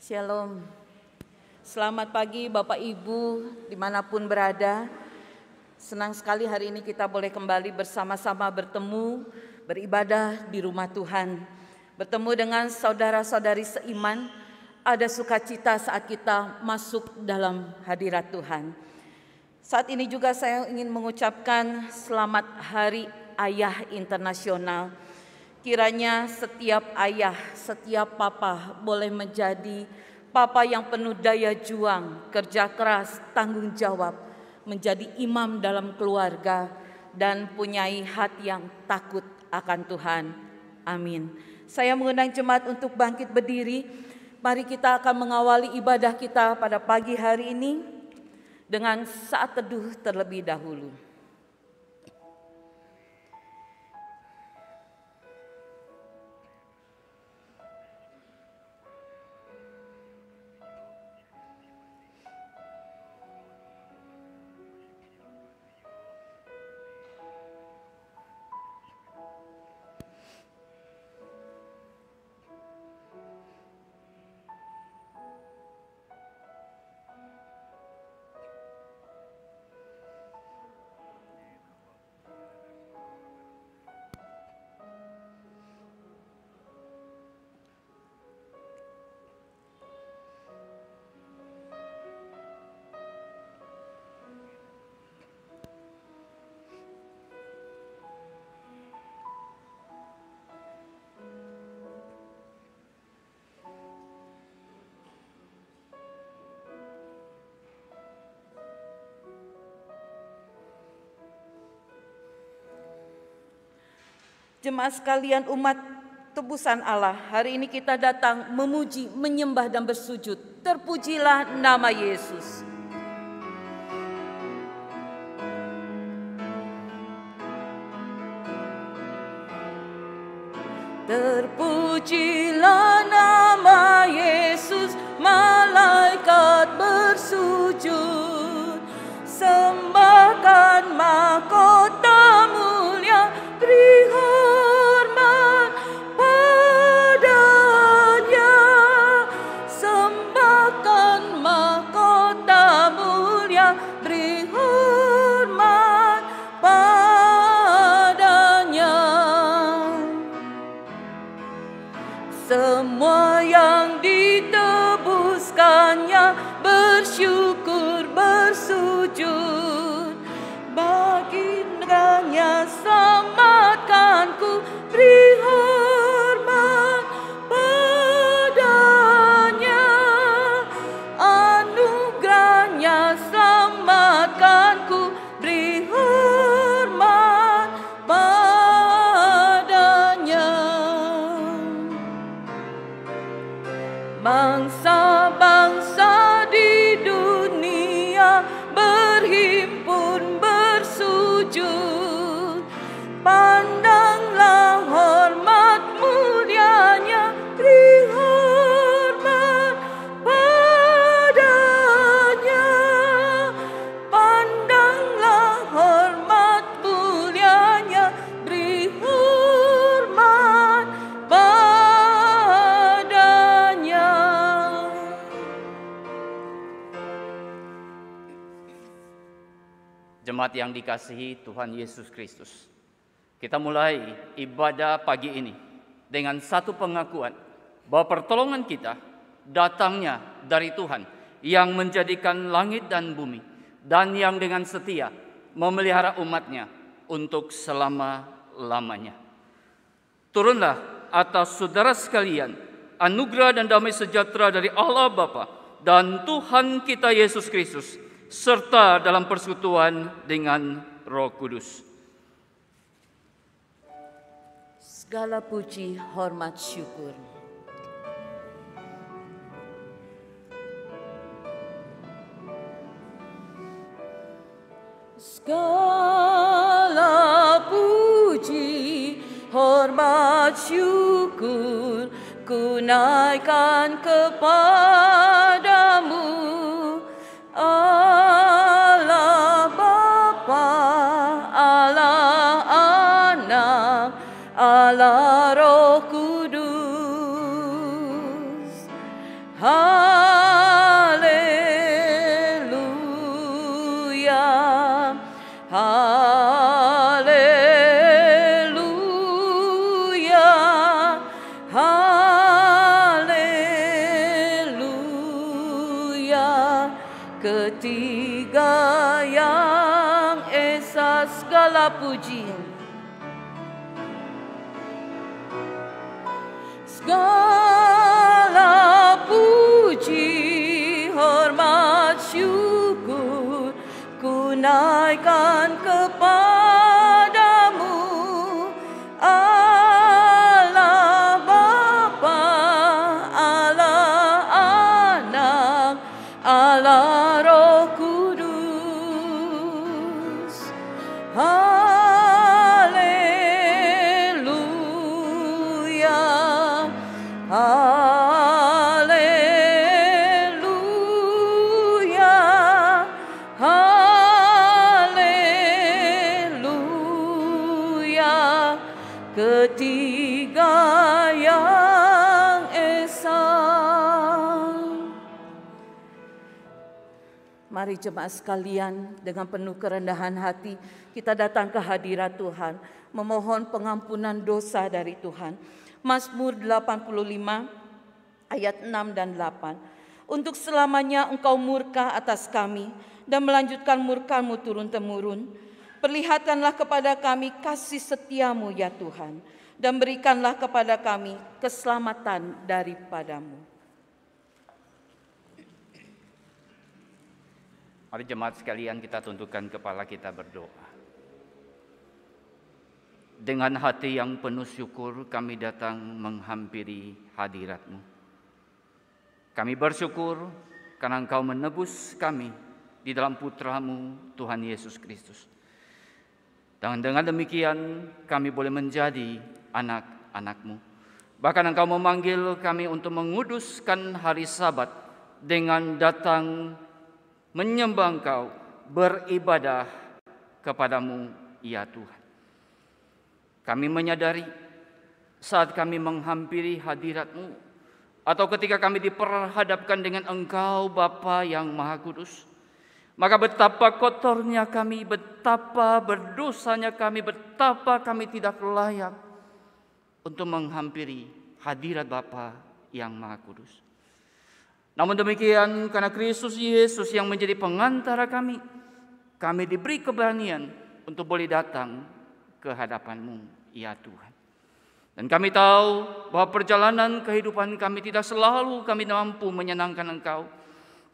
Shalom. Selamat pagi Bapak Ibu dimanapun berada. Senang sekali hari ini kita boleh kembali bersama-sama bertemu, beribadah di rumah Tuhan. Bertemu dengan saudara-saudari seiman, ada sukacita saat kita masuk dalam hadirat Tuhan. Saat ini juga saya ingin mengucapkan selamat Hari Ayah Internasional. Kiranya setiap ayah, setiap papa boleh menjadi papa yang penuh daya juang, kerja keras, tanggung jawab, menjadi imam dalam keluarga, dan punyai hati yang takut akan Tuhan. Amin. Saya mengundang jemaat untuk bangkit berdiri. Mari kita akan mengawali ibadah kita pada pagi hari ini dengan saat teduh terlebih dahulu. Jemaat sekalian, umat tebusan Allah, hari ini kita datang memuji, menyembah dan bersujud. Terpujilah nama Yesus. Terpujilah nama Yesus, malaikat bersujud, sembahkan mahkota mulia, beri hormat padanya, sembahkan mahkota mulia, beri hormat padanya. Semua yang ditebuskannya bersyukur bersujud, baginda selamatkanku, beri hormat padanya, anugerahnya selamatkanku, beri hormat padanya. Bangsa-bangsa di dunia berhimpun bersujud, pandanglah hormat mulianya, beri hormat padanya, pandanglah hormat mulianya, beri hormat padanya. Jemaat yang dikasihi Tuhan Yesus Kristus, kita mulai ibadah pagi ini dengan satu pengakuan bahwa pertolongan kita datangnya dari Tuhan yang menjadikan langit dan bumi dan yang dengan setia memelihara umatnya untuk selama-lamanya. Turunlah atas saudara sekalian anugerah dan damai sejahtera dari Allah Bapa dan Tuhan kita Yesus Kristus, serta dalam persekutuan dengan Roh Kudus. Segala puji, hormat, syukur. Segala puji, hormat, syukur ku naikkan kepadamu, Allah Bapa, Allah Anak, Allah Roh Kudus. segala puji, segala puji, hormat, syukur ku naikkan kepadamu, Allah Bapa, Allah Anak, Allah Roh Kudus. Haleluya, haleluya, haleluya. Ketiga yang esa. Mari jemaat sekalian, dengan penuh kerendahan hati kita datang ke hadirat Tuhan, memohon pengampunan dosa dari Tuhan. Mazmur 85 ayat 6 dan 8. Untuk selamanya engkau murka atas kami dan melanjutkan murka-Mu turun-temurun. Perlihatkanlah kepada kami kasih setiamu ya Tuhan, dan berikanlah kepada kami keselamatan daripada-Mu. Mari jemaat sekalian kita tundukkan kepala kita berdoa. Dengan hati yang penuh syukur kami datang menghampiri hadirat-Mu. Kami bersyukur karena Engkau menebus kami di dalam Putra-Mu Tuhan Yesus Kristus. Dan dengan demikian kami boleh menjadi anak-anak-Mu. Bahkan Engkau memanggil kami untuk menguduskan hari Sabat dengan datang menyembah Engkau, beribadah kepadamu ya Tuhan. Kami menyadari saat kami menghampiri hadirat-Mu, atau ketika kami diperhadapkan dengan Engkau Bapa yang Maha Kudus, maka betapa kotornya kami, betapa berdosanya kami, betapa kami tidak layak untuk menghampiri hadirat Bapa yang Maha Kudus. Namun demikian, karena Kristus Yesus yang menjadi pengantara kami diberi keberanian untuk boleh datang ke hadapan-Mu, ya Tuhan. Dan kami tahu bahwa perjalanan kehidupan kami tidak selalu kami mampu menyenangkan Engkau.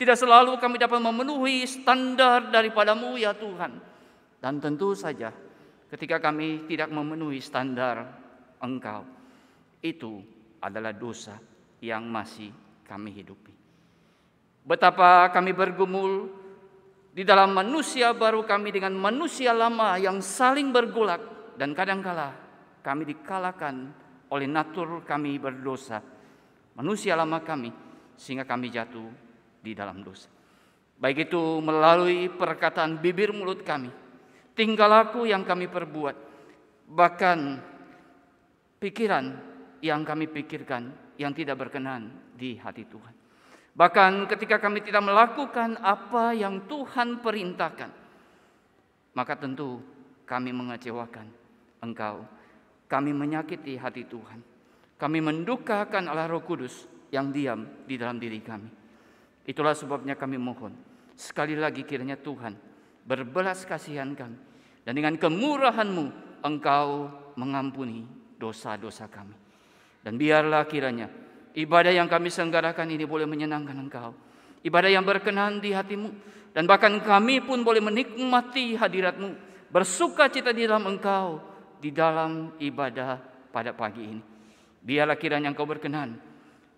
Tidak selalu kami dapat memenuhi standar daripada-Mu, ya Tuhan. Dan tentu saja ketika kami tidak memenuhi standar Engkau, itu adalah dosa yang masih kami hidupi. Betapa kami bergumul di dalam manusia baru kami dengan manusia lama yang saling bergolak, dan kadangkala kami dikalahkan oleh natur kami berdosa, manusia lama kami, sehingga kami jatuh di dalam dosa. Baik itu melalui perkataan bibir mulut kami, tingkah laku yang kami perbuat, bahkan pikiran yang kami pikirkan yang tidak berkenan di hati Tuhan. Bahkan ketika kami tidak melakukan apa yang Tuhan perintahkan, maka tentu kami mengecewakan Engkau. Kami menyakiti hati Tuhan. Kami mendukakan Allah Roh Kudus yang diam di dalam diri kami. Itulah sebabnya kami mohon, sekali lagi kiranya Tuhan berbelas kasihan kami, dan dengan kemurahan-Mu Engkau mengampuni dosa-dosa kami. Dan biarlah kiranya ibadah yang kami selenggarakan ini boleh menyenangkan Engkau, ibadah yang berkenan di hati-Mu, dan bahkan kami pun boleh menikmati hadirat-Mu, bersuka cita di dalam Engkau, di dalam ibadah pada pagi ini. Biarlah kiranya Engkau berkenan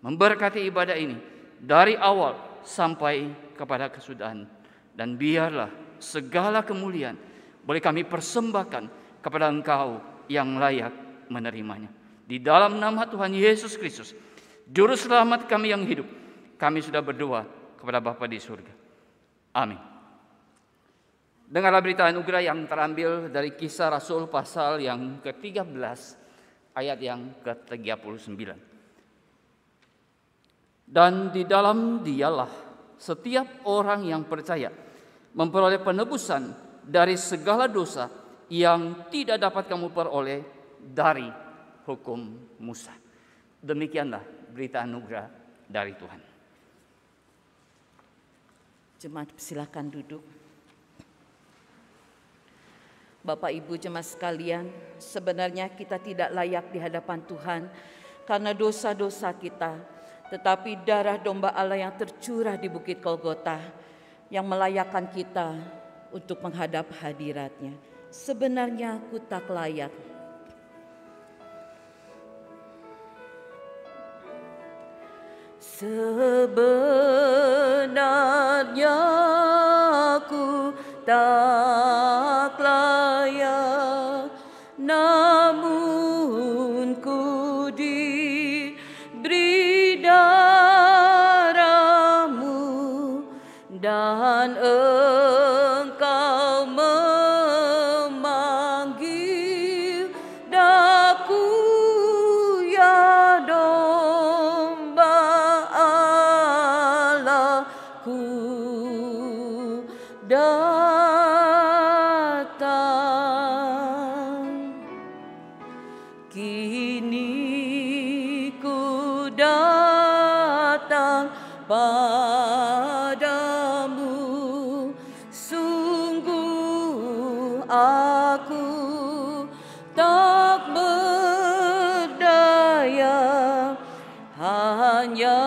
memberkati ibadah ini dari awal sampai kepada kesudahan, dan biarlah segala kemuliaan boleh kami persembahkan kepada Engkau yang layak menerimanya. Di dalam nama Tuhan Yesus Kristus, Juru Selamat kami yang hidup, kami sudah berdoa kepada Bapa di surga. Amin. Dengarlah berita anugerah yang terambil dari Kisah Rasul pasal yang ke-13 ayat yang ke-39. Dan di dalam Dialah setiap orang yang percaya memperoleh penebusan dari segala dosa yang tidak dapat kamu peroleh dari hukum Musa. Demikianlah berita anugerah dari Tuhan. Jemaat silakan duduk. Bapak Ibu jemaat sekalian, sebenarnya kita tidak layak di hadapan Tuhan karena dosa-dosa kita, tetapi darah domba Allah yang tercurah di Bukit Golgota yang melayakkan kita untuk menghadap hadirat-Nya. Sebenarnya aku tak layak. Sebenarnya aku tak layak, namun ku diberi darah-Mu dan Engkau memanggil daku, ya domba Allahku. Datang, kini ku datang padamu, sungguh aku tak berdaya, hanya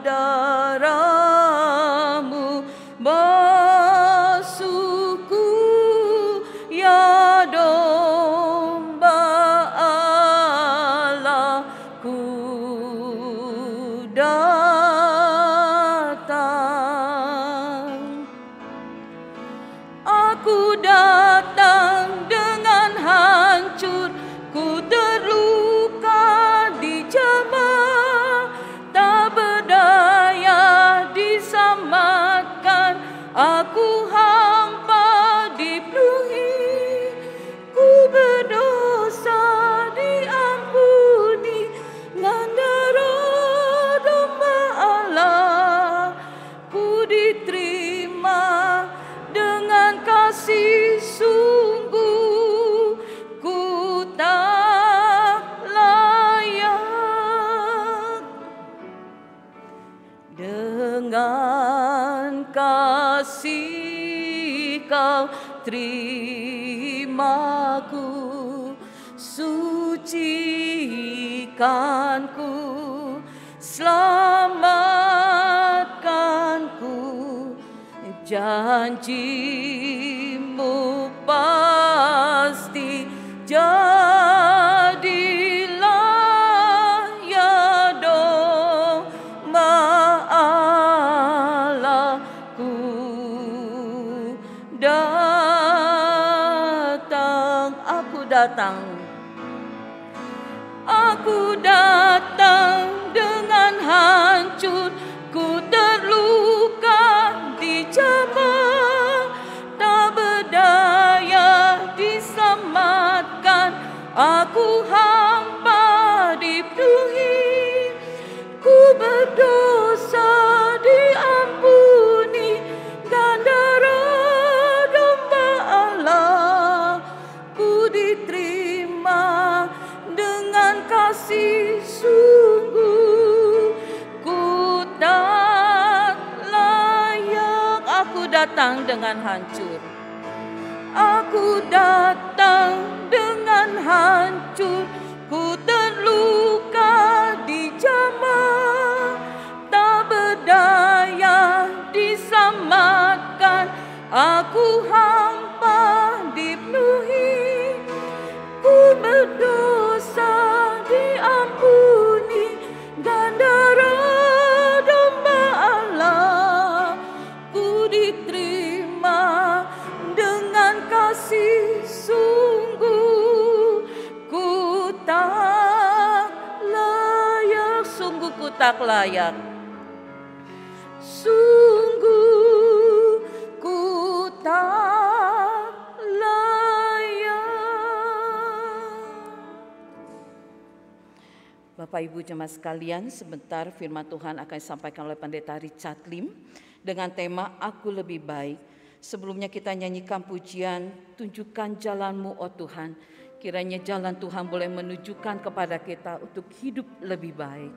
darah-Mu basuhku, ya domba Allahku. Datang, aku datang dengan hancur, ku terluka dijamah, tak berdaya diselamatkan, aku hampa dipenuhi, ku berdosa diampuni, dengan darah domba Allah ku diterima dengan kasih sungguh, ku tak layak. Dengan kasih Kau terimaku, sucikanku, selamatkanku, janji-Mu pasti jadilah, ya domba Allahku. Datang, aku datang, aku datang dengan hancur, ku terluka dijamah, tak berdaya diselamatkan, aku hampa dipenuhi, ku berdosa diampuni, dengan darah domba Allah ku diterima dengan kasih sungguh, ku tak layak. Aku datang dengan hancur, aku datang dengan hancur, ku terluka dijamah, tak berdaya diselamatkan, aku hampa dipenuhi, ku berdosa diampuni, dengan darah domba Allah ku diterima dengan kasih sungguh, ku tak layak. Sungguh ku tak layak, sungguh ku tak layak. Bapak Ibu jemaat sekalian, sebentar firman Tuhan akan disampaikan oleh Pendeta Richard Lim dengan tema Aku Lebih Baik. Sebelumnya kita nyanyikan pujian Tunjukkan Jalan-Mu, oh Tuhan. Kiranya jalan Tuhan boleh menunjukkan kepada kita untuk hidup lebih baik.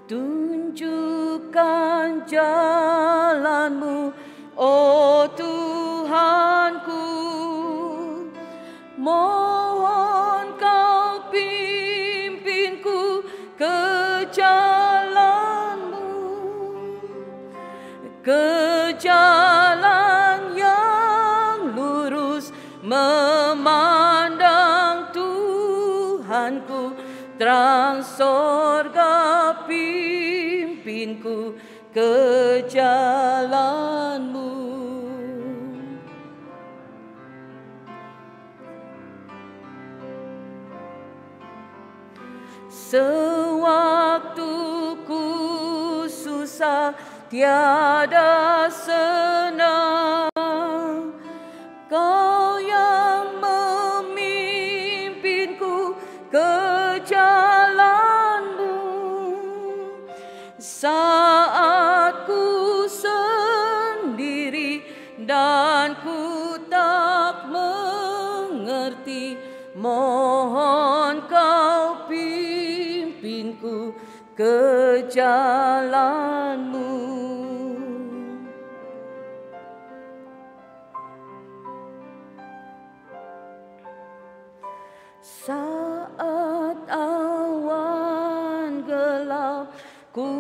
Tunjukkan jalan-jalanmu, oh Tuhanku. Mohon Kau pimpinku ke jalan-Mu, ke jalan yang lurus, memandang Tuhanku, terang sorga pimpinku ke jalan-Mu. Sewaktu ku susah tiada senang, Kau yang memimpinku ke jalan-Mu. Saat ku sendiri dan ku tak mengerti, mohon Kau pimpinku ke jalan-Mu. Saat awan gelap, ku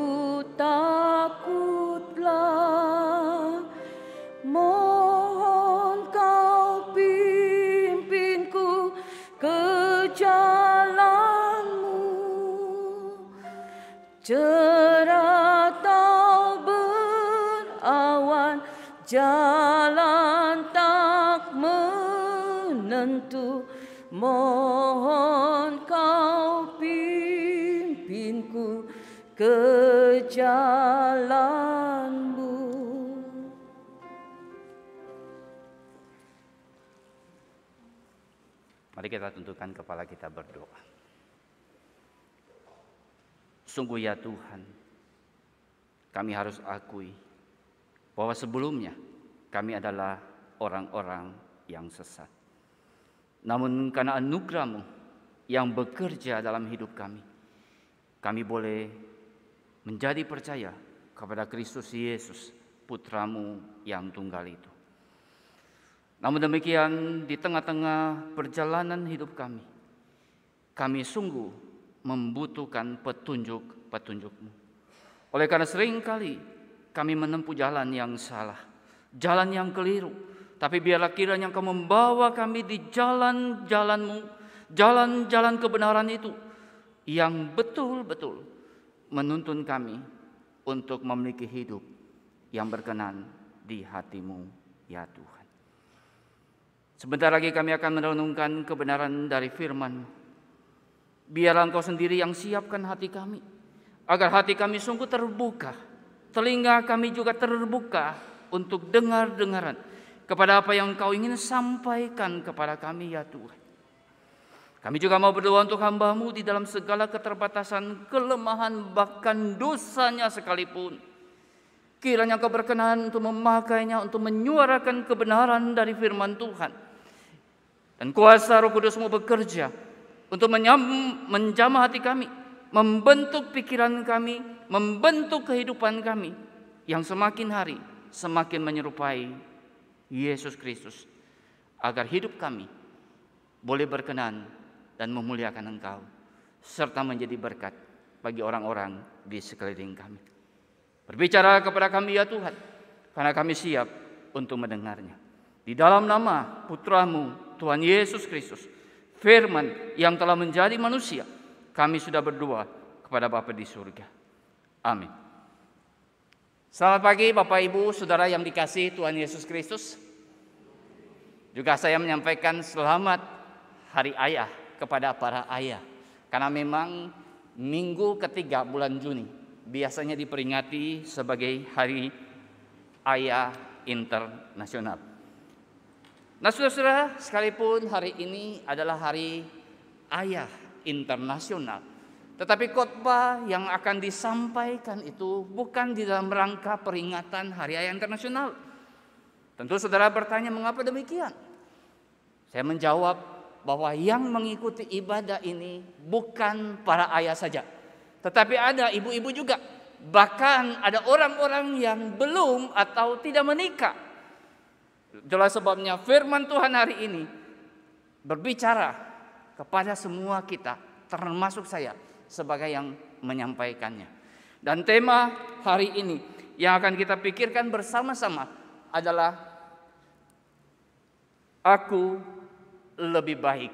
takutlah, mohon Kau pimpinku ke jalan-Mu. Cerah atau berawan, jalan tak menentu, mohon Kau pimpinku ke jalan-Mu. Mari kita tundukkan kepala kita berdoa. Sungguh ya Tuhan, kami harus akui bahwa sebelumnya kami adalah orang-orang yang sesat. Namun karena anugerah-Mu yang bekerja dalam hidup kami boleh menjadi percaya kepada Kristus Yesus, Putra-Mu yang tunggal itu. Namun demikian, di tengah-tengah perjalanan hidup kami sungguh membutuhkan petunjuk-petunjuk-Mu. Oleh karena seringkali kami menempuh jalan yang salah, jalan yang keliru. Tapi biarlah kiranya Engkau membawa kami di jalan-jalan-Mu, jalan-jalan kebenaran itu, yang betul-betul menuntun kami untuk memiliki hidup yang berkenan di hati-Mu, ya Tuhan. Sebentar lagi kami akan merenungkan kebenaran dari firman-Mu. Biarlah Engkau sendiri yang siapkan hati kami, agar hati kami sungguh terbuka, telinga kami juga terbuka untuk dengar-dengaran kepada apa yang Engkau ingin sampaikan kepada kami, ya Tuhan. Kami juga mau berdoa untuk hamba-Mu di dalam segala keterbatasan, kelemahan, bahkan dosanya sekalipun. Kiranya Engkau berkenan untuk memakainya untuk menyuarakan kebenaran dari firman Tuhan. Dan kuasa Roh Kudus-Mu bekerja untuk menjamah hati kami, membentuk pikiran kami, membentuk kehidupan kami yang semakin hari semakin menyerupai Yesus Kristus, agar hidup kami boleh berkenan dan memuliakan Engkau, serta menjadi berkat bagi orang-orang di sekeliling kami. Berbicara kepada kami ya Tuhan, karena kami siap untuk mendengarnya. Di dalam nama Putra-Mu, Tuhan Yesus Kristus, Firman yang telah menjadi manusia, kami sudah berdoa kepada Bapa di surga. Amin. Selamat pagi Bapak Ibu Saudara yang dikasihi Tuhan Yesus Kristus. Juga saya menyampaikan selamat Hari Ayah kepada para ayah. Karena memang minggu ketiga bulan Juni biasanya diperingati sebagai Hari Ayah Internasional. Nah saudara-saudara, sekalipun hari ini adalah Hari Ayah Internasional, tetapi khotbah yang akan disampaikan itu bukan di dalam rangka peringatan Hari Ayah Internasional. Tentu saudara bertanya, mengapa demikian? Saya menjawab bahwa yang mengikuti ibadah ini bukan para ayah saja, tetapi ada ibu-ibu juga Bahkan ada orang-orang yang belum atau tidak menikah. Itulah sebabnya firman Tuhan hari ini berbicara kepada semua kita, termasuk saya sebagai yang menyampaikannya. Dan tema hari ini yang akan kita pikirkan bersama-sama adalah aku lebih baik.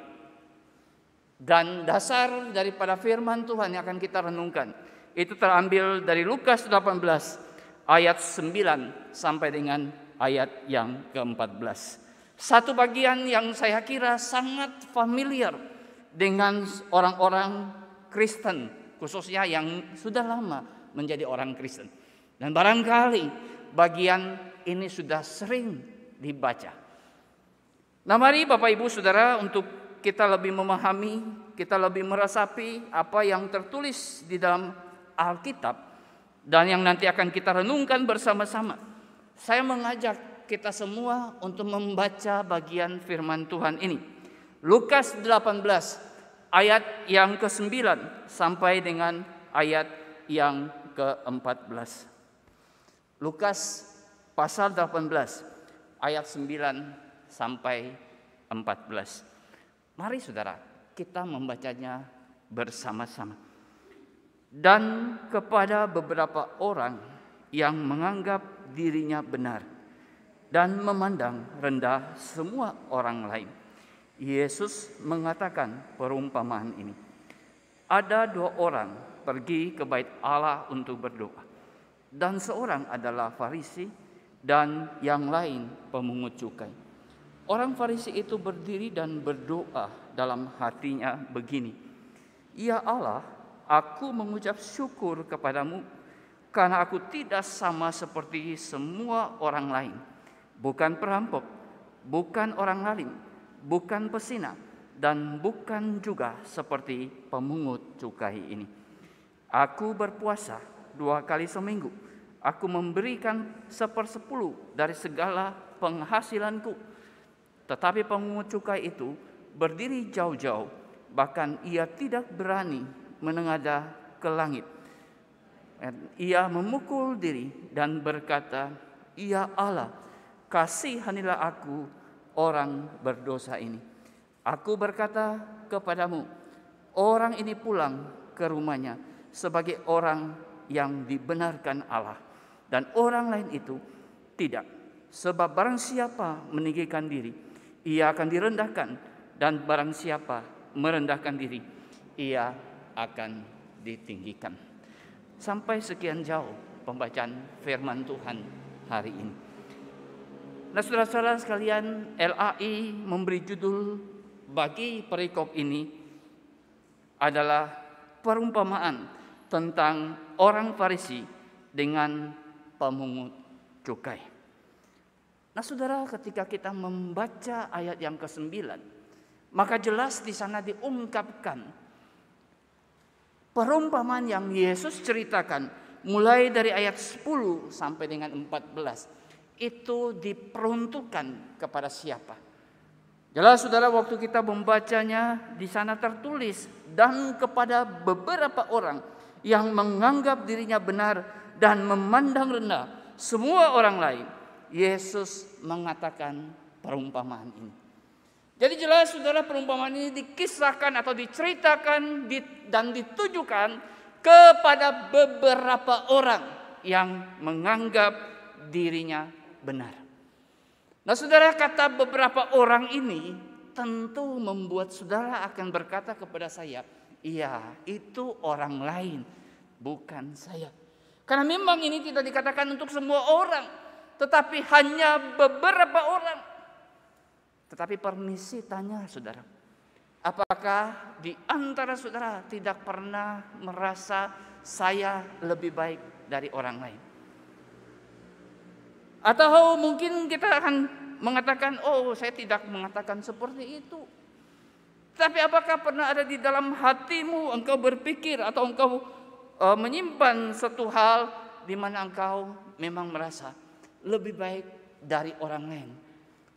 Dan dasar daripada firman Tuhan yang akan kita renungkan itu terambil dari Lukas 18 ayat 9 sampai dengan ayat yang ke-14. Satu bagian yang saya kira sangat familiar dengan orang-orang Kristen, khususnya yang sudah lama menjadi orang Kristen. Dan barangkali bagian ini sudah sering dibaca. Nah, mari Bapak Ibu Saudara, untuk kita lebih memahami, kita lebih meresapi apa yang tertulis di dalam Alkitab dan yang nanti akan kita renungkan bersama-sama. Saya mengajak kita semua untuk membaca bagian firman Tuhan ini. Lukas 18 ayat yang ke-9 sampai dengan ayat yang ke-14. Lukas pasal 18 ayat 9 sampai 14. Mari saudara, kita membacanya bersama-sama. Dan kepada beberapa orang yang menganggap dirinya benar dan memandang rendah semua orang lain, Yesus mengatakan perumpamaan ini. Ada dua orang pergi ke bait Allah untuk berdoa, dan seorang adalah Farisi dan yang lain pemungut cukai. Orang Farisi itu berdiri dan berdoa dalam hatinya begini, "Ya Allah, aku mengucap syukur kepadamu karena aku tidak sama seperti semua orang lain. Bukan perampok, bukan orang zalim, bukan pesina, dan bukan juga seperti pemungut cukai ini. Aku berpuasa 2 kali seminggu. Aku memberikan 1/10 dari segala penghasilanku." Tetapi pemungut cukai itu berdiri jauh-jauh, bahkan ia tidak berani menengadah ke langit. Ia memukul diri dan berkata, "Ya Allah, kasihanilah aku orang berdosa ini." Aku berkata kepadamu, orang ini pulang ke rumahnya sebagai orang yang dibenarkan Allah, dan orang lain itu tidak. Sebab barang siapa meninggikan diri, ia akan direndahkan, dan barang siapa merendahkan diri, ia akan ditinggikan. Sampai sekian jauh pembacaan firman Tuhan hari ini. Nah, saudara-saudara sekalian, LAI memberi judul bagi perikop ini adalah perumpamaan tentang orang Farisi dengan pemungut cukai. Nah, saudara, ketika kita membaca ayat yang ke-9, maka jelas di sana diungkapkan perumpamaan yang Yesus ceritakan mulai dari ayat 10 sampai dengan 14 itu diperuntukkan kepada siapa? Jelas saudara, waktu kita membacanya di sana tertulis, dan kepada beberapa orang yang menganggap dirinya benar dan memandang rendah semua orang lain, Yesus mengatakan perumpamaan ini. Jadi jelas saudara, perumpamaan ini dikisahkan atau diceritakan dan ditujukan kepada beberapa orang yang menganggap dirinya benar. Nah saudara, kata beberapa orang ini tentu membuat saudara akan berkata kepada saya, "Iya, itu orang lain, bukan saya." Karena memang ini tidak dikatakan untuk semua orang, tetapi hanya beberapa orang. Tetapi permisi tanya saudara, apakah di antara saudara tidak pernah merasa saya lebih baik dari orang lain? Atau mungkin kita akan mengatakan, "Oh, saya tidak mengatakan seperti itu." Tapi apakah pernah ada di dalam hatimu engkau berpikir atau engkau menyimpan satu hal di mana engkau memang merasa lebih baik dari orang lain,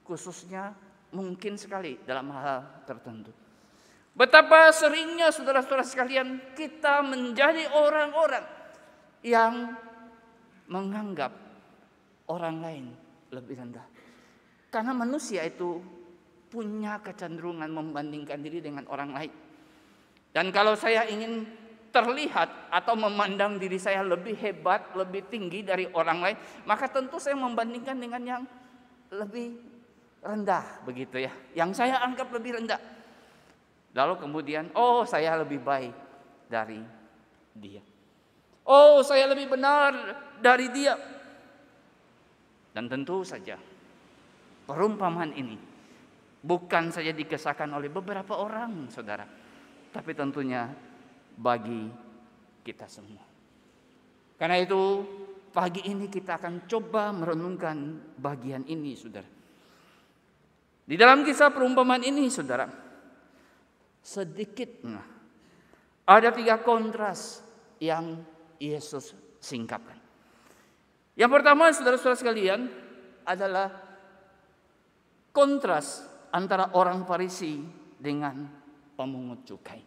khususnya mungkin sekali dalam hal tertentu? Betapa seringnya saudara-saudara sekalian kita menjadi orang-orang yang menganggap orang lain lebih rendah. Karena manusia itu punya kecenderungan membandingkan diri dengan orang lain. Dan kalau saya ingin terlihat atau memandang diri saya lebih hebat, lebih tinggi dari orang lain, maka tentu saya membandingkan dengan yang lebih rendah, begitu ya. Yang saya anggap lebih rendah. Lalu kemudian, oh saya lebih baik dari dia. Oh saya lebih benar dari dia. Dan tentu saja perumpamaan ini bukan saja dikisahkan oleh beberapa orang, saudara, tapi tentunya bagi kita semua. Karena itu pagi ini kita akan coba merenungkan bagian ini, saudara. Di dalam kisah perumpamaan ini, saudara, sedikitnya ada 3 kontras yang Yesus singkapkan. Yang pertama, saudara-saudara sekalian, adalah kontras antara orang Farisi dengan pemungut cukai.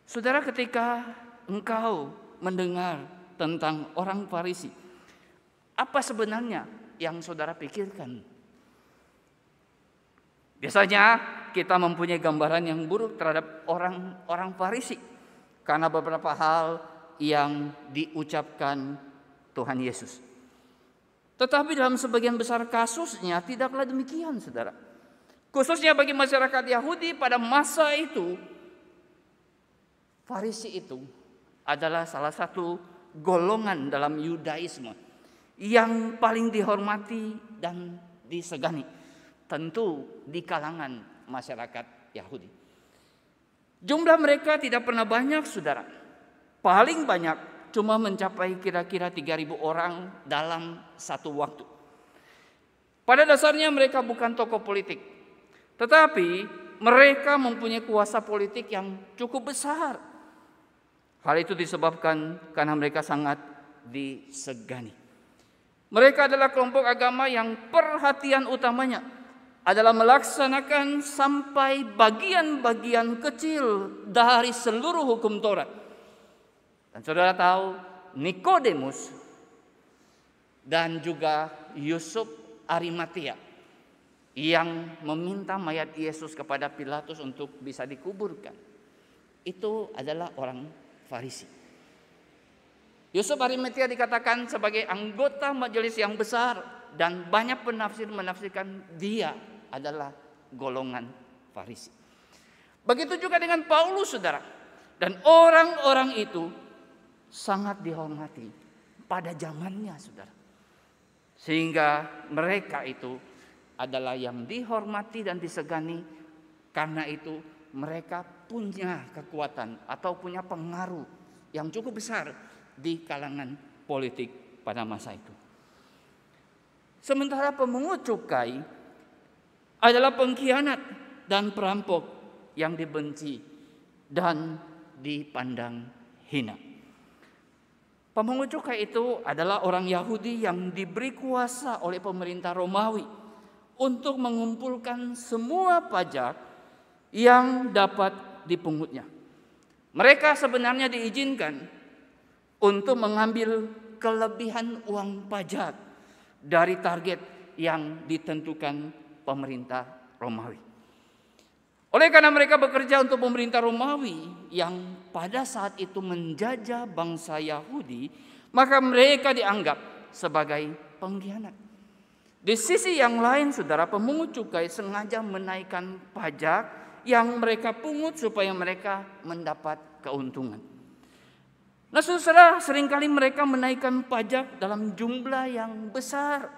Saudara, ketika engkau mendengar tentang orang Farisi, apa sebenarnya yang saudara pikirkan? Biasanya kita mempunyai gambaran yang buruk terhadap orang Farisi karena beberapa hal yang diucapkan Tuhan Yesus. Tetapi dalam sebagian besar kasusnya tidaklah demikian, saudara. Khususnya bagi masyarakat Yahudi pada masa itu, Farisi itu adalah salah satu golongan dalam Yudaisme yang paling dihormati dan disegani, tentu di kalangan masyarakat Yahudi. Jumlah mereka tidak pernah banyak, saudara. Paling banyak cuma mencapai kira-kira 3.000 orang dalam satu waktu. Pada dasarnya mereka bukan tokoh politik, tetapi mereka mempunyai kuasa politik yang cukup besar. Hal itu disebabkan karena mereka sangat disegani. Mereka adalah kelompok agama yang perhatian utamanya adalah melaksanakan sampai bagian-bagian kecil dari seluruh hukum Taurat. Dan saudara tahu, Nikodemus dan juga Yusuf Arimatia yang meminta mayat Yesus kepada Pilatus untuk bisa dikuburkan, itu adalah orang Farisi. Yusuf Arimatia dikatakan sebagai anggota majelis yang besar, dan banyak penafsir menafsirkan dia adalah golongan Farisi. Begitu juga dengan Paulus, saudara. Dan orang-orang itu sangat dihormati pada zamannya, saudara. Sehingga mereka itu adalah yang dihormati dan disegani. Karena itu mereka punya kekuatan atau punya pengaruh yang cukup besar di kalangan politik pada masa itu. Sementara pemungut cukai adalah pengkhianat dan perampok yang dibenci dan dipandang hina. Pemungut cukai itu adalah orang Yahudi yang diberi kuasa oleh pemerintah Romawi untuk mengumpulkan semua pajak yang dapat dipungutnya. Mereka sebenarnya diizinkan untuk mengambil kelebihan uang pajak dari target yang ditentukan pemerintah Romawi. Oleh karena mereka bekerja untuk pemerintah Romawi yang pada saat itu menjajah bangsa Yahudi, maka mereka dianggap sebagai pengkhianat. Di sisi yang lain, saudara, pemungut cukai sengaja menaikkan pajak yang mereka pungut supaya mereka mendapat keuntungan. Nah, saudara, seringkali mereka menaikkan pajak dalam jumlah yang besar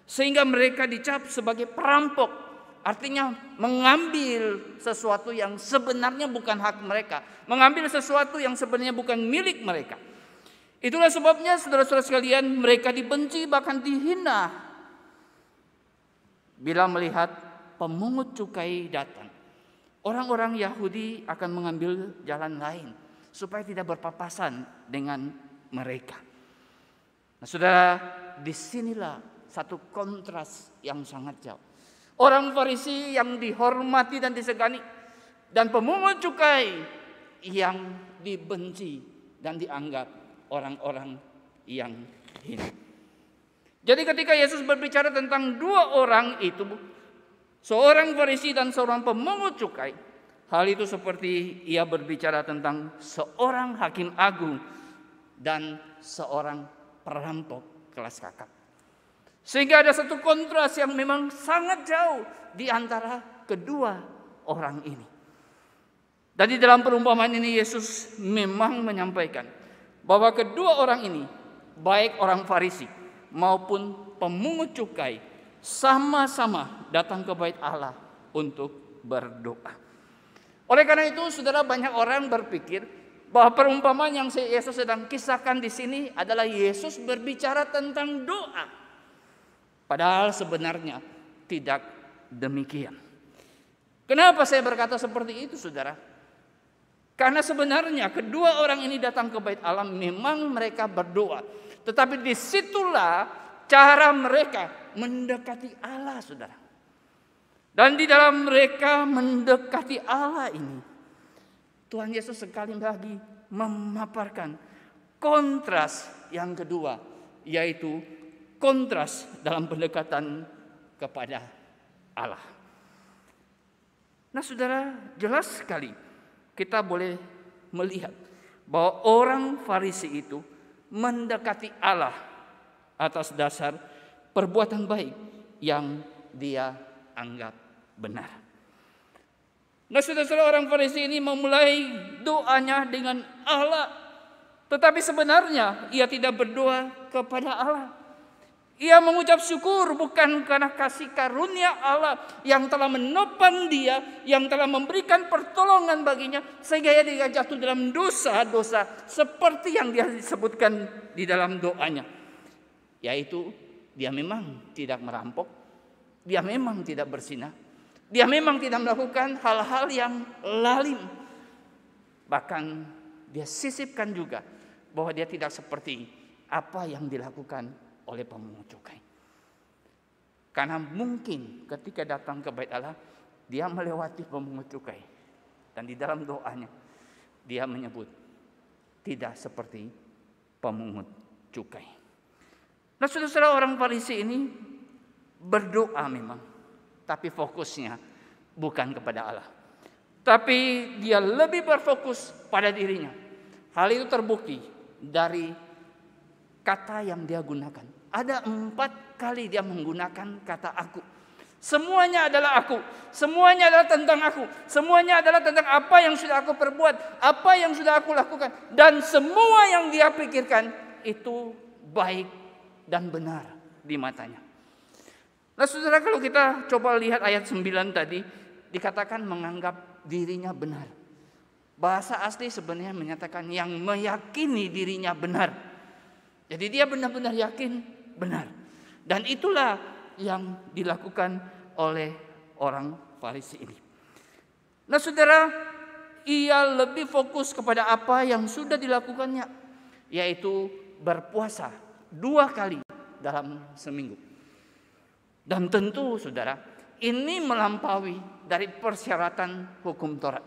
sehingga mereka dicap sebagai perampok. Artinya mengambil sesuatu yang sebenarnya bukan hak mereka, mengambil sesuatu yang sebenarnya bukan milik mereka. Itulah sebabnya, saudara-saudara sekalian, mereka dibenci bahkan dihina bila melihat pemungut cukai datang. Orang-orang Yahudi akan mengambil jalan lain supaya tidak berpapasan dengan mereka. Nah, saudara, disinilah satu kontras yang sangat jauh. Orang Farisi yang dihormati dan disegani, dan pemungut cukai yang dibenci dan dianggap orang-orang yang hina. Jadi ketika Yesus berbicara tentang dua orang itu, seorang Farisi dan seorang pemungut cukai, hal itu seperti ia berbicara tentang seorang hakim agung dan seorang perampok kelas kakap. Sehingga ada satu kontras yang memang sangat jauh di antara kedua orang ini. Dan di dalam perumpamaan ini Yesus memang menyampaikan bahwa kedua orang ini, baik orang Farisi maupun pemungut cukai, sama-sama datang ke bait Allah untuk berdoa. Oleh karena itu, saudara, banyak orang berpikir bahwa perumpamaan yang Yesus sedang kisahkan di sini adalah Yesus berbicara tentang doa. Padahal sebenarnya tidak demikian. Kenapa saya berkata seperti itu, saudara? Karena sebenarnya kedua orang ini datang ke bait Allah, memang mereka berdoa. Tetapi disitulah cara mereka mendekati Allah, saudara. Dan di dalam mereka mendekati Allah ini, Tuhan Yesus sekali lagi memaparkan kontras yang kedua, yaitu kontras dalam pendekatan kepada Allah. Nah, saudara, jelas sekali kita boleh melihat bahwa orang Farisi itu mendekati Allah atas dasar perbuatan baik yang dia anggap benar. Nah, saudara, orang Farisi ini memulai doanya dengan Allah, tetapi sebenarnya ia tidak berdoa kepada Allah. Ia mengucap syukur bukan karena kasih karunia Allah yang telah menopang dia, yang telah memberikan pertolongan baginya sehingga ia tidak jatuh dalam dosa-dosa seperti yang dia sebutkan di dalam doanya. Yaitu dia memang tidak merampok, dia memang tidak berzina, dia memang tidak melakukan hal-hal yang lalim. Bahkan dia sisipkan juga bahwa dia tidak seperti apa yang dilakukan oleh pemungut cukai. Karena mungkin ketika datang ke bait Allah, dia melewati pemungut cukai. Dan di dalam doanya, dia menyebut tidak seperti pemungut cukai. Nah, saudara, orang Farisi ini berdoa memang, tapi fokusnya bukan kepada Allah. Tapi dia lebih berfokus pada dirinya. Hal itu terbukti dari kata yang dia gunakan. Ada 4 kali dia menggunakan kata aku. Semuanya adalah aku. Semuanya adalah tentang aku. Semuanya adalah tentang apa yang sudah aku perbuat, apa yang sudah aku lakukan. Dan semua yang dia pikirkan itu baik dan benar di matanya. Nah, saudara, kalau kita coba lihat ayat 9 tadi, dikatakan menganggap dirinya benar. Bahasa asli sebenarnya menyatakan yang meyakini dirinya benar. Jadi dia benar-benar yakin benar. Dan itulah yang dilakukan oleh orang Farisi ini. Nah, saudara, ia lebih fokus kepada apa yang sudah dilakukannya, yaitu berpuasa 2 kali dalam seminggu. Dan tentu, saudara, ini melampaui dari persyaratan hukum Taurat.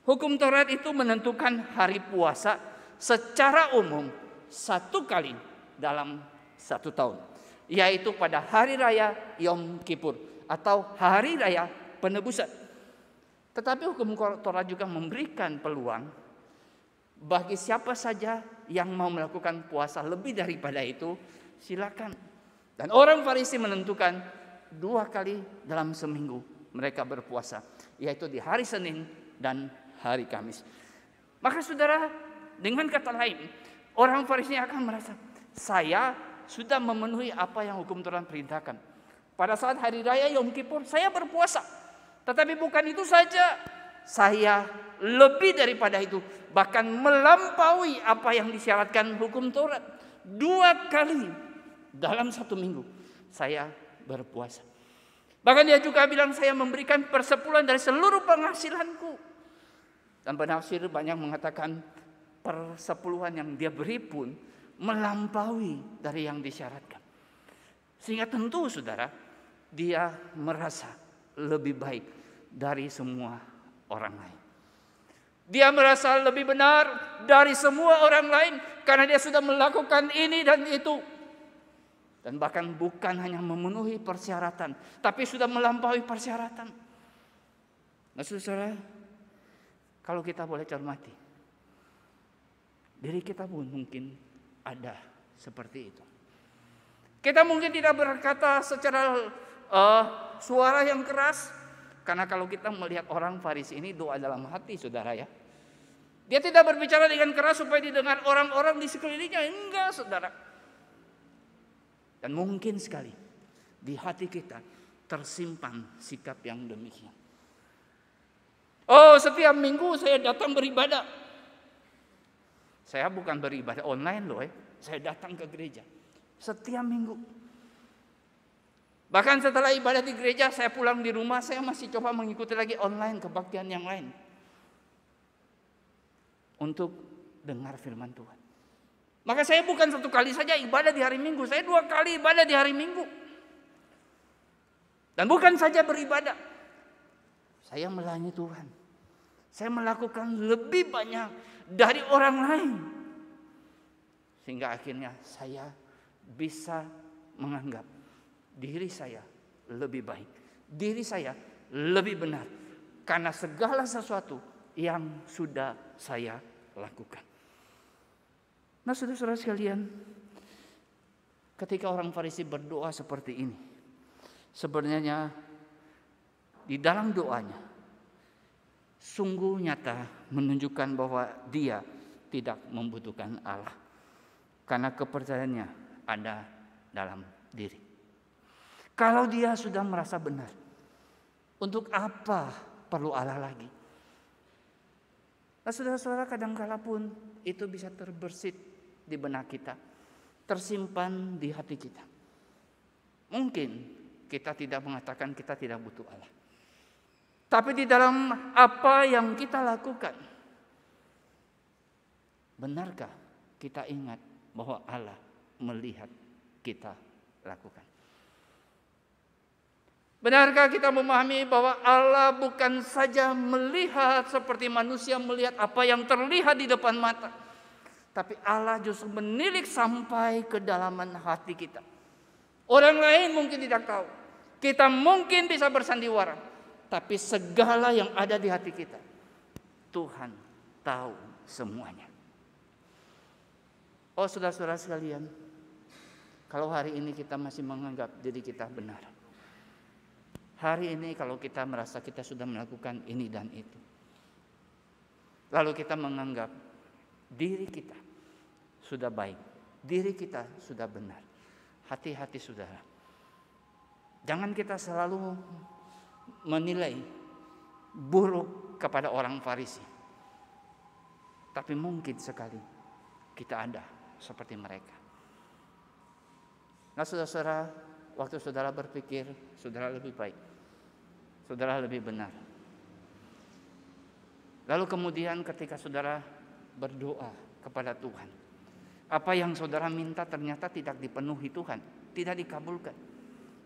Hukum Taurat itu menentukan hari puasa secara umum 1 kali dalam 1 tahun, yaitu pada hari raya Yom Kippur atau hari raya penebusan. Tetapi hukum Taurat juga memberikan peluang bagi siapa saja yang mau melakukan puasa lebih daripada itu, silakan. Dan orang Farisi menentukan 2 kali dalam seminggu mereka berpuasa, yaitu di hari Senin dan hari Kamis. Maka, saudara, dengan kata lain, orang Farisi akan merasa, saya sudah memenuhi apa yang hukum Taurat perintahkan. Pada saat hari raya Yom Kippur saya berpuasa. Tetapi bukan itu saja, saya lebih daripada itu, bahkan melampaui apa yang disyaratkan hukum Taurat. 2 kali dalam 1 minggu saya berpuasa. Bahkan dia juga bilang, saya memberikan persepuluhan dari seluruh penghasilanku. Dan penafsir banyak mengatakan persepuluhan yang dia beri pun melampaui dari yang disyaratkan. Sehingga tentu, saudara, dia merasa lebih baik dari semua orang lain. Dia merasa lebih benar dari semua orang lain karena dia sudah melakukan ini dan itu. Dan bahkan bukan hanya memenuhi persyaratan, tapi sudah melampaui persyaratan. Nah, saudara, kalau kita boleh cermati, diri kita pun mungkin ada seperti itu. Kita mungkin tidak berkata secara suara yang keras, karena kalau kita melihat orang Farisi ini doa dalam hati, saudara ya. Dia tidak berbicara dengan keras supaya didengar orang-orang di sekelilingnya, enggak, saudara. Dan mungkin sekali di hati kita tersimpan sikap yang demikian. Oh, setiap minggu saya datang beribadah. Saya bukan beribadah online loh, saya datang ke gereja setiap minggu. Bahkan setelah ibadah di gereja, saya pulang di rumah, saya masih coba mengikuti lagi online kebaktian yang lain untuk dengar firman Tuhan. Maka saya bukan satu kali saja ibadah di hari Minggu, saya 2 kali ibadah di hari Minggu. Dan bukan saja beribadah, saya melayani Tuhan. Saya melakukan lebih banyak dari orang lain. Sehingga akhirnya saya bisa menganggap diri saya lebih baik, diri saya lebih benar, karena segala sesuatu yang sudah saya lakukan. Nah, saudara-saudara sekalian, ketika orang Farisi berdoa seperti ini, sebenarnya di dalam doanya sungguh nyata menunjukkan bahwa dia tidak membutuhkan Allah, karena kepercayaannya ada dalam diri. Kalau dia sudah merasa benar, untuk apa perlu Allah lagi? Nah, saudara-saudara, kadang-kala pun itu bisa terbersit di benak kita, tersimpan di hati kita. Mungkin kita tidak mengatakan kita tidak butuh Allah, tapi di dalam apa yang kita lakukan, benarkah kita ingat bahwa Allah melihat kita lakukan? Benarkah kita memahami bahwa Allah bukan saja melihat seperti manusia melihat apa yang terlihat di depan mata, tapi Allah justru menilik sampai ke dalaman hati kita. Orang lain mungkin tidak tahu, kita mungkin bisa bersandiwara, tapi segala yang ada di hati kita, Tuhan tahu semuanya. Oh, saudara-saudara sekalian, kalau hari ini kita masih menganggap diri kita benar, hari ini kalau kita merasa kita sudah melakukan ini dan itu, lalu kita menganggap diri kita sudah baik, diri kita sudah benar, hati-hati saudara. Jangan kita selalu menilai buruk kepada orang Farisi, tapi mungkin sekali kita ada seperti mereka. Nah, saudara-saudara, waktu saudara berpikir saudara lebih baik, saudara lebih benar, lalu kemudian ketika saudara berdoa kepada Tuhan, apa yang saudara minta ternyata tidak dipenuhi Tuhan, tidak dikabulkan.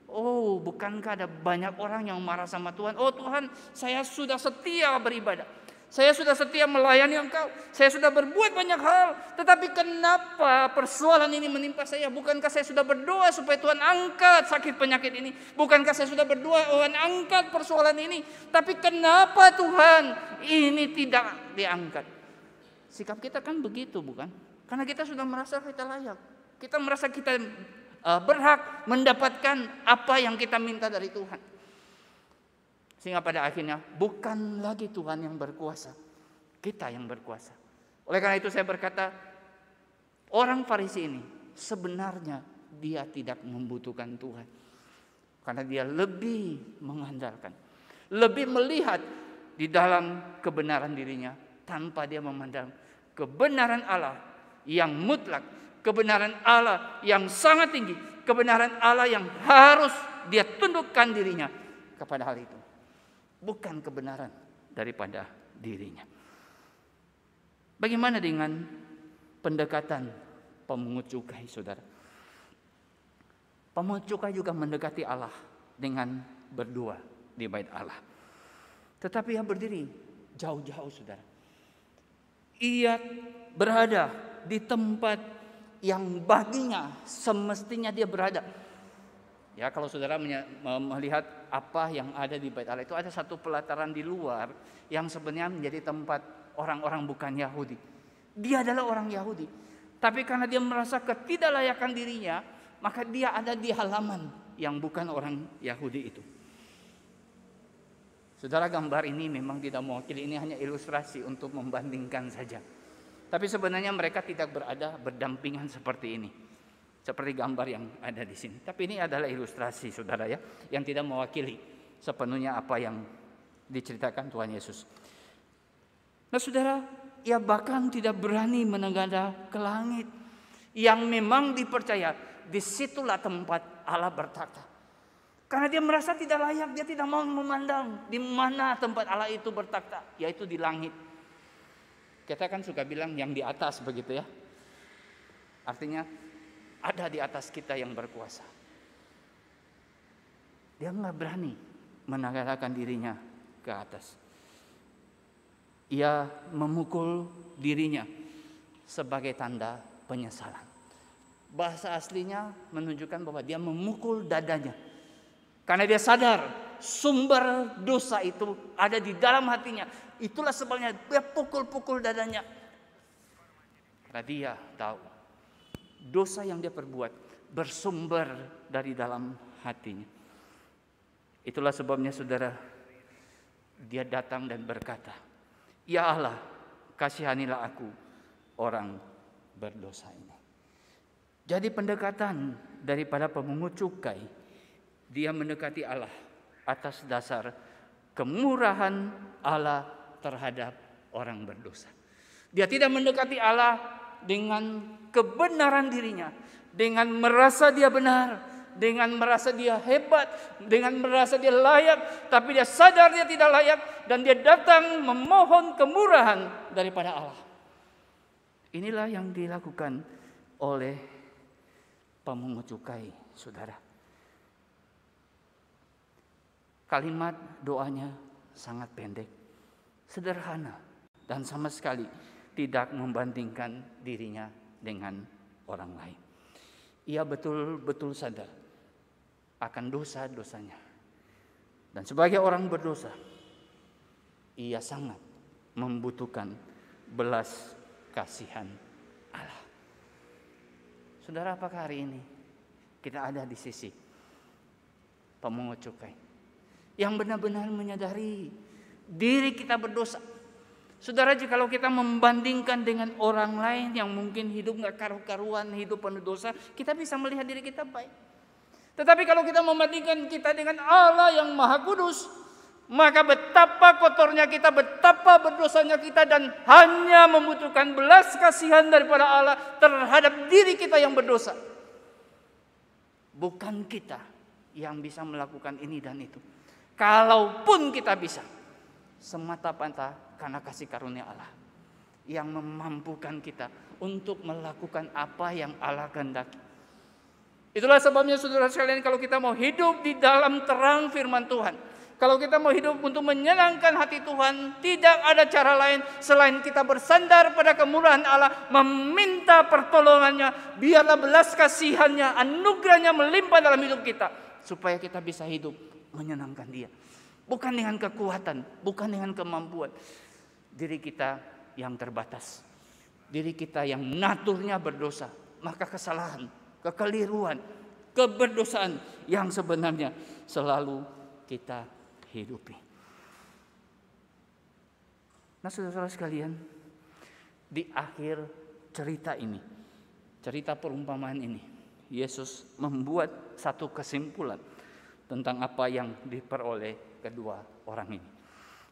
Oh, bukankah ada banyak orang yang marah sama Tuhan? Oh Tuhan, saya sudah setia beribadah, saya sudah setia melayani Engkau, saya sudah berbuat banyak hal, tetapi kenapa persoalan ini menimpa saya? Bukankah saya sudah berdoa supaya Tuhan angkat sakit penyakit ini? Bukankah saya sudah berdoa, Tuhan angkat persoalan ini? Tapi kenapa Tuhan ini tidak diangkat? Sikap kita kan begitu, bukan? Karena kita sudah merasa kita layak, kita merasa kita berhak mendapatkan apa yang kita minta dari Tuhan. Sehingga pada akhirnya bukan lagi Tuhan yang berkuasa, kita yang berkuasa. Oleh karena itu saya berkata, orang Farisi ini sebenarnya dia tidak membutuhkan Tuhan, karena dia lebih mengandalkan, lebih melihat di dalam kebenaran dirinya, tanpa dia memandang kebenaran Allah yang mutlak, kebenaran Allah yang sangat tinggi, kebenaran Allah yang harus dia tundukkan dirinya kepada hal itu, bukan kebenaran daripada dirinya. Bagaimana dengan pendekatan pemungut cukai, saudara? Pemungut cukai juga mendekati Allah dengan berdoa di bait Allah, tetapi yang berdiri jauh-jauh, saudara. Ia berada di tempat yang baginya semestinya dia berada. Ya, kalau saudara melihat apa yang ada di Bait Allah, itu ada satu pelataran di luar yang sebenarnya menjadi tempat orang-orang bukan Yahudi. Dia adalah orang Yahudi, tapi karena dia merasa ketidaklayakan dirinya, maka dia ada di halaman yang bukan orang Yahudi itu. Saudara, gambar ini memang tidak mewakili, ini hanya ilustrasi untuk membandingkan saja. Tapi sebenarnya mereka tidak berada berdampingan seperti ini. Seperti gambar yang ada di sini. Tapi ini adalah ilustrasi, saudara ya, yang tidak mewakili sepenuhnya apa yang diceritakan Tuhan Yesus. Nah saudara, ia bahkan tidak berani menengadah ke langit. Yang memang dipercaya, disitulah tempat Allah bertakhta. Karena dia merasa tidak layak, dia tidak mau memandang di mana tempat Allah itu bertakhta, yaitu di langit. Kita kan suka bilang yang di atas begitu ya. Artinya ada di atas kita yang berkuasa. Dia nggak berani menegakkan dirinya ke atas. Ia memukul dirinya sebagai tanda penyesalan. Bahasa aslinya menunjukkan bahwa dia memukul dadanya. Karena dia sadar sumber dosa itu ada di dalam hatinya. Itulah sebabnya dia pukul-pukul dadanya. Karena dia tahu dosa yang dia perbuat bersumber dari dalam hatinya. Itulah sebabnya saudara, dia datang dan berkata, "Ya Allah, kasihanilah aku, orang berdosa ini." Jadi pendekatan daripada pemungut cukai, dia mendekati Allah atas dasar kemurahan Allah terhadap orang berdosa. Dia tidak mendekati Allah dengan kebenaran dirinya, dengan merasa dia benar, dengan merasa dia hebat, dengan merasa dia layak, tapi dia sadar dia tidak layak dan dia datang memohon kemurahan daripada Allah. Inilah yang dilakukan oleh pemungut cukai, saudara. Kalimat doanya sangat pendek, sederhana, dan sama sekali tidak membandingkan dirinya dengan orang lain. Ia betul-betul sadar akan dosa-dosanya. Dan sebagai orang berdosa, ia sangat membutuhkan belas kasihan Allah. Saudara, apakah hari ini kita ada di sisi pemungut cukai yang benar-benar menyadari diri kita berdosa? Saudara, jikalau kita membandingkan dengan orang lain yang mungkin hidup gak karu-karuan, hidup penuh dosa, kita bisa melihat diri kita baik. Tetapi kalau kita membandingkan kita dengan Allah yang Maha Kudus, maka betapa kotornya kita, betapa berdosanya kita, dan hanya membutuhkan belas kasihan daripada Allah terhadap diri kita yang berdosa. Bukan kita yang bisa melakukan ini dan itu. Kalaupun kita bisa, semata-mata karena kasih karunia Allah yang memampukan kita untuk melakukan apa yang Allah kehendaki. Itulah sebabnya saudara sekalian, kalau kita mau hidup di dalam terang firman Tuhan, kalau kita mau hidup untuk menyenangkan hati Tuhan, tidak ada cara lain selain kita bersandar pada kemurahan Allah, meminta pertolongannya, biarlah belas kasihannya, anugerahnya melimpah dalam hidup kita, supaya kita bisa hidup menyenangkan Dia. Bukan dengan kekuatan, bukan dengan kemampuan. Diri kita yang terbatas, diri kita yang naturnya berdosa, maka kesalahan, kekeliruan, keberdosaan yang sebenarnya selalu kita hidupi. Nah saudara sekalian, di akhir cerita ini, cerita perumpamaan ini, Yesus membuat satu kesimpulan tentang apa yang diperoleh kedua orang ini.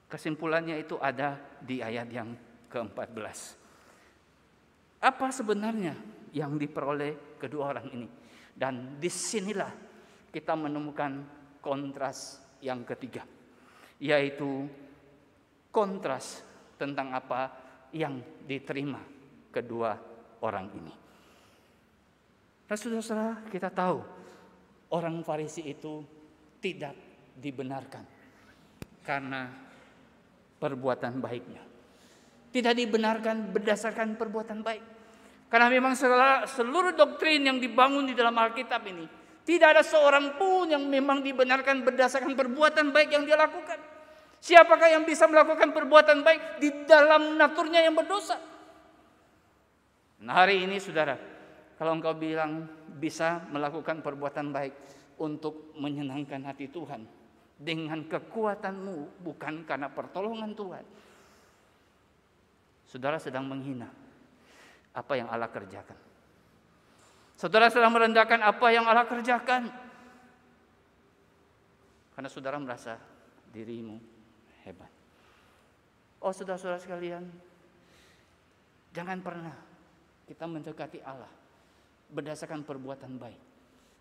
Kesimpulannya itu ada di ayat yang ke-14. Apa sebenarnya yang diperoleh kedua orang ini? Dan disinilah kita menemukan kontras yang ketiga, yaitu kontras tentang apa yang diterima kedua orang ini. Nah saudara-saudara, kita tahu orang Farisi itu tidak dibenarkan karena perbuatan baiknya. tidak dibenarkan berdasarkan perbuatan baik. Karena memang seluruh doktrin yang dibangun di dalam Alkitab ini, tidak ada seorang pun yang memang dibenarkan berdasarkan perbuatan baik yang dia lakukan. Siapakah yang bisa melakukan perbuatan baik di dalam naturnya yang berdosa? Nah, hari ini saudara, kalau engkau bilang bisa melakukan perbuatan baik untuk menyenangkan hati Tuhan dengan kekuatanmu, bukan karena pertolongan Tuhan, saudara sedang menghina apa yang Allah kerjakan. Saudara sedang merendahkan apa yang Allah kerjakan. Karena saudara merasa dirimu hebat. Oh saudara-saudara sekalian, jangan pernah kita mendekati Allah berdasarkan perbuatan baik.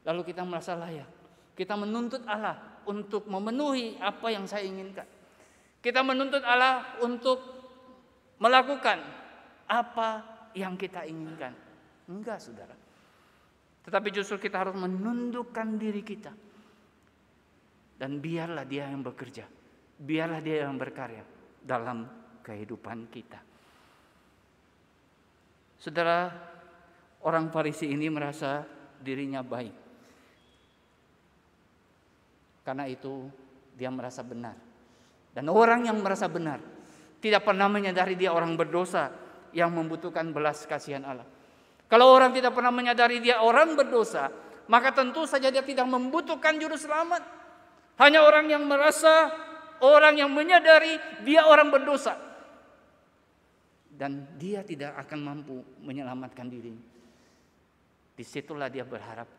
Lalu kita merasa layak. Kita menuntut Allah untuk memenuhi apa yang saya inginkan. Kita menuntut Allah untuk melakukan apa yang kita inginkan. Enggak saudara. Tetapi justru kita harus menundukkan diri kita. Dan biarlah Dia yang bekerja. Biarlah Dia yang berkarya dalam kehidupan kita. Saudara, orang Farisi ini merasa dirinya baik. Karena itu dia merasa benar. Dan orang yang merasa benar tidak pernah menyadari dia orang berdosa yang membutuhkan belas kasihan Allah. Kalau orang tidak pernah menyadari dia orang berdosa, maka tentu saja dia tidak membutuhkan juru selamat. Hanya orang yang merasa, orang yang menyadari dia orang berdosa, dan dia tidak akan mampu menyelamatkan diri. Disitulah dia berharap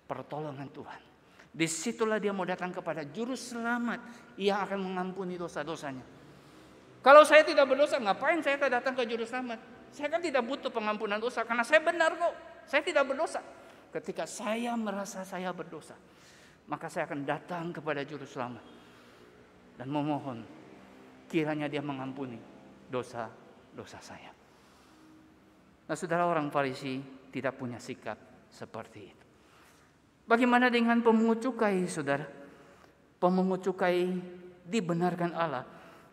pertolongan Tuhan. Disitulah dia mau datang kepada juru selamat yang akan mengampuni dosa-dosanya. Kalau saya tidak berdosa, ngapain saya datang ke juru selamat? Saya kan tidak butuh pengampunan dosa karena saya benar kok. Saya tidak berdosa. Ketika saya merasa saya berdosa, maka saya akan datang kepada juru selamat dan memohon kiranya dia mengampuni dosa-dosa saya. Nah, saudara, orang Farisi tidak punya sikap seperti itu. Bagaimana dengan pemungut cukai, saudara? Pemungut cukai dibenarkan Allah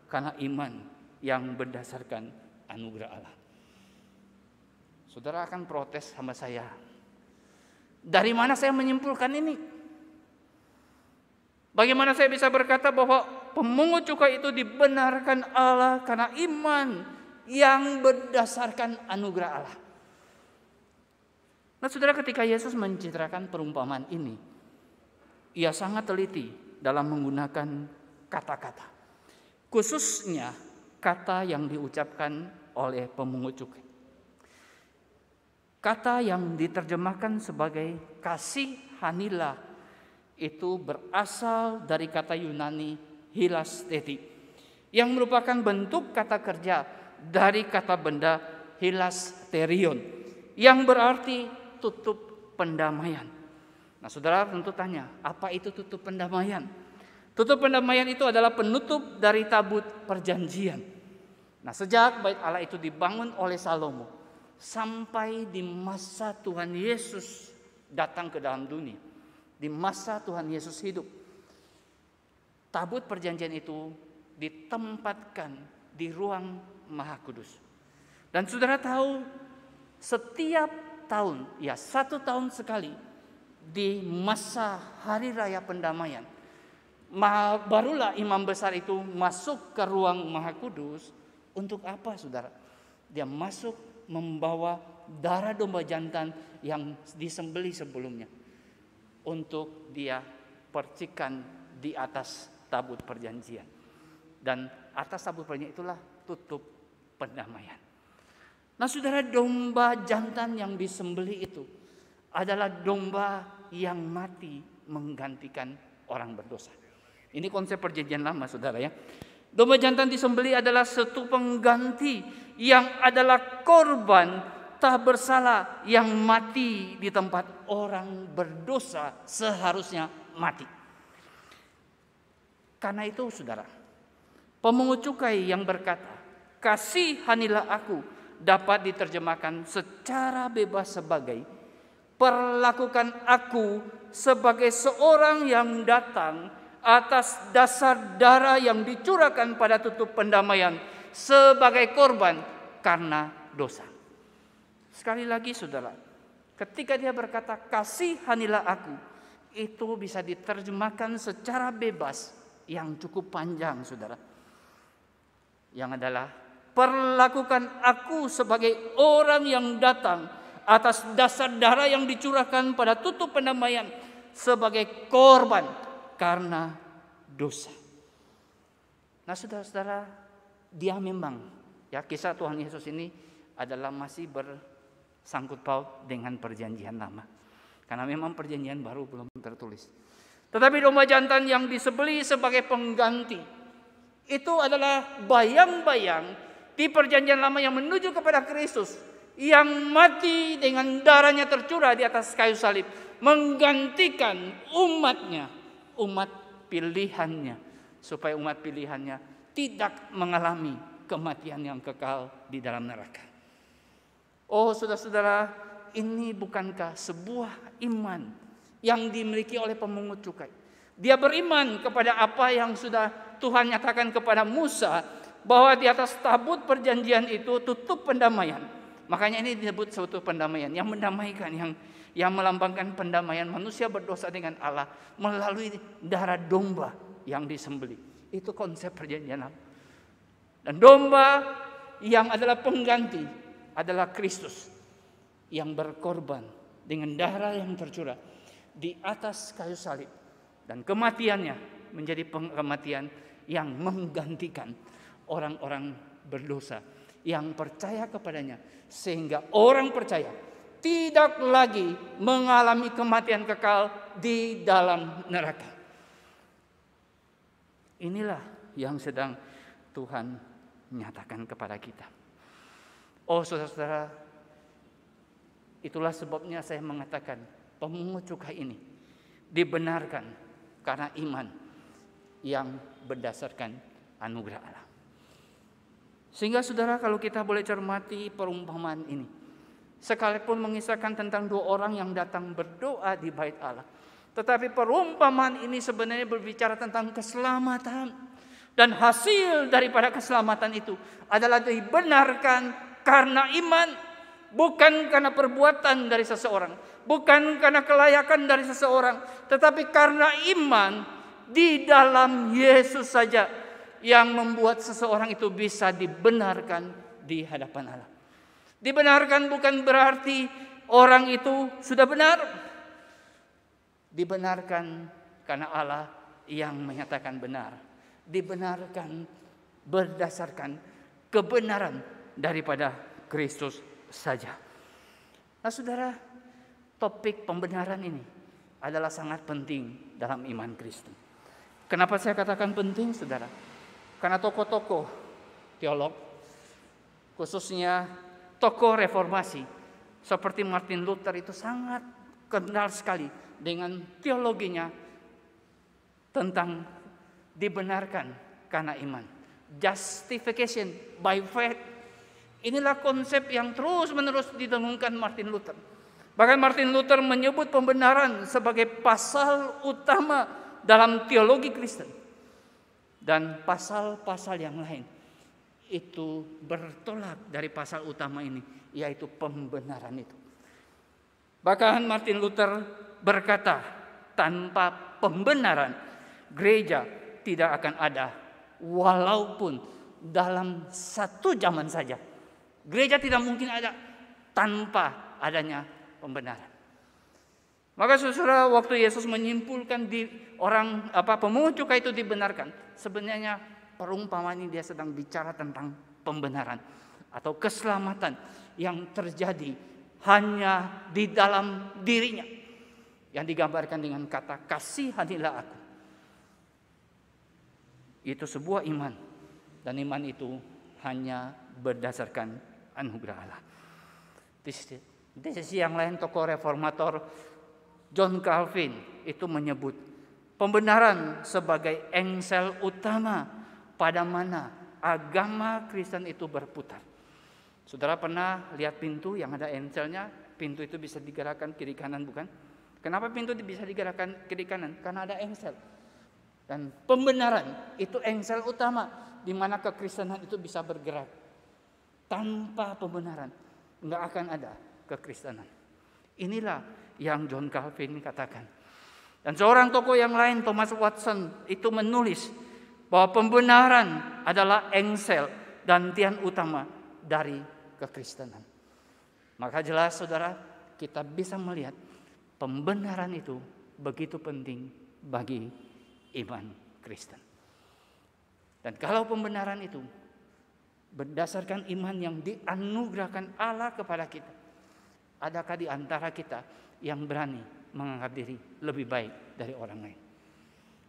karena iman yang berdasarkan anugerah Allah. Saudara akan protes sama saya. Dari mana saya menyimpulkan ini? Bagaimana saya bisa berkata bahwa pemungut cukai itu dibenarkan Allah karena iman yang berdasarkan anugerah Allah? Nah, saudara, ketika Yesus mencitrakan perumpamaan ini, Ia sangat teliti dalam menggunakan kata-kata. Khususnya kata yang diucapkan oleh pemungut cukai. Kata yang diterjemahkan sebagai kasihanilah itu berasal dari kata Yunani hilasteti, yang merupakan bentuk kata kerja dari kata benda hilasterion, yang berarti tutup pendamaian. Nah, saudara tentu tanya, apa itu tutup pendamaian? Tutup pendamaian itu adalah penutup dari tabut perjanjian. Nah, sejak bait Allah itu dibangun oleh Salomo sampai di masa Tuhan Yesus datang ke dalam dunia, di masa Tuhan Yesus hidup, tabut perjanjian itu ditempatkan di ruang Maha Kudus. Dan saudara tahu, setiap tahun, ya 1 tahun sekali, di masa hari raya pendamaian, barulah imam besar itu masuk ke ruang Maha Kudus. Untuk apa, saudara? Dia masuk membawa darah domba jantan yang disembelih sebelumnya, untuk dia percikan di atas tabut perjanjian. Dan atas tabut perjanjian itulah tutup pendamaian. Nah, saudara, domba jantan yang disembelih itu adalah domba yang mati menggantikan orang berdosa. Ini konsep perjanjian lama, saudara, ya. Domba jantan disembelih adalah satu pengganti yang adalah korban tak bersalah yang mati di tempat orang berdosa seharusnya mati. Karena itu, saudara, pemungut cukai yang berkata, "Kasihanilah aku," dapat diterjemahkan secara bebas sebagai, "Perlakukan aku sebagai seorang yang datang atas dasar darah yang dicurahkan pada tutup pendamaian sebagai korban karena dosa. Sekali lagi saudara, ketika dia berkata kasihanilah aku, itu bisa diterjemahkan secara bebas yang cukup panjang saudara. Yang adalah perlakukan aku sebagai orang yang datang atas dasar darah yang dicurahkan pada tutup pendamaian sebagai korban karena dosa. Nah saudara-saudara, dia memang kisah Tuhan Yesus ini adalah masih bersangkut paut dengan perjanjian lama. Karena memang perjanjian baru belum tertulis. Tetapi domba jantan yang disembelih sebagai pengganti itu adalah bayang-bayang di perjanjian lama yang menuju kepada Kristus yang mati dengan darahnya tercurah di atas kayu salib, menggantikan umatnya, umat pilihannya, supaya umat pilihannya tidak mengalami kematian yang kekal di dalam neraka. Oh saudara-saudara, ini bukankah sebuah iman yang dimiliki oleh pemungut cukai? Dia beriman kepada apa yang sudah Tuhan nyatakan kepada Musa, bahwa di atas tabut perjanjian itu tutup pendamaian. Makanya ini disebut suatu pendamaian yang mendamaikan, yang melambangkan pendamaian manusia berdosa dengan Allah melalui darah domba yang disembelih. Itu konsep perjanjian lama. Dan domba yang adalah pengganti adalah Kristus yang berkorban dengan darah yang tercurah di atas kayu salib, dan kematiannya menjadi kematian yang menggantikan orang-orang berdosa yang percaya kepadanya, sehingga orang percaya tidak lagi mengalami kematian kekal di dalam neraka. Inilah yang sedang Tuhan nyatakan kepada kita. Oh saudara-saudara, itulah sebabnya saya mengatakan pemungut cukai ini dibenarkan karena iman yang berdasarkan anugerah Allah. Sehingga saudara, kalau kita boleh cermati perumpamaan ini, sekalipun mengisahkan tentang dua orang yang datang berdoa di bait Allah, tetapi perumpamaan ini sebenarnya berbicara tentang keselamatan. Dan hasil daripada keselamatan itu adalah dibenarkan karena iman, bukan karena perbuatan dari seseorang, bukan karena kelayakan dari seseorang, tetapi karena iman di dalam Yesus saja yang membuat seseorang itu bisa dibenarkan di hadapan Allah. Dibenarkan bukan berarti orang itu sudah benar. Dibenarkan karena Allah yang menyatakan benar. Dibenarkan berdasarkan kebenaran daripada Kristus saja. Nah saudara, topik pembenaran ini adalah sangat penting dalam iman Kristen. Kenapa saya katakan penting saudara? Karena tokoh-tokoh teolog, khususnya tokoh reformasi seperti Martin Luther itu sangat kenal sekali dengan teologinya tentang dibenarkan karena iman. Justification by faith. Inilah konsep yang terus-menerus didengungkan Martin Luther. Bahkan Martin Luther menyebut pembenaran sebagai pasal utama dalam teologi Kristen. Dan pasal-pasal yang lain itu bertolak dari pasal utama ini, yaitu pembenaran itu. Bahkan Martin Luther berkata, tanpa pembenaran gereja tidak akan ada, walaupun dalam satu zaman saja. Gereja tidak mungkin ada tanpa adanya pembenaran. Maka saudara, waktu Yesus menyimpulkan di orang pemungut cukai itu dibenarkan, sebenarnya perumpamaan ini dia sedang bicara tentang pembenaran atau keselamatan yang terjadi hanya di dalam dirinya, yang digambarkan dengan kata kasihanilah aku. Itu sebuah iman, dan iman itu hanya berdasarkan anugerah Allah. Di sisi yang lain, tokoh reformator John Calvin itu menyebut pembenaran sebagai engsel utama pada mana agama Kristen itu berputar. Saudara pernah lihat pintu yang ada engselnya? Pintu itu bisa digerakkan kiri kanan, bukan? Kenapa pintu bisa digerakkan kiri kanan? Karena ada engsel. Dan pembenaran itu engsel utama di mana kekristenan itu bisa bergerak. Tanpa pembenaran nggak akan ada kekristenan. Inilah yang John Calvin katakan. Dan seorang tokoh yang lain, Thomas Watson, itu menulis bahwa pembenaran adalah engsel dan tiang utama dari kekristenan. Maka jelas saudara, kita bisa melihat pembenaran itu begitu penting bagi iman Kristen. Dan kalau pembenaran itu berdasarkan iman yang dianugerahkan Allah kepada kita, adakah di antara kita yang berani menganggap diri lebih baik dari orang lain?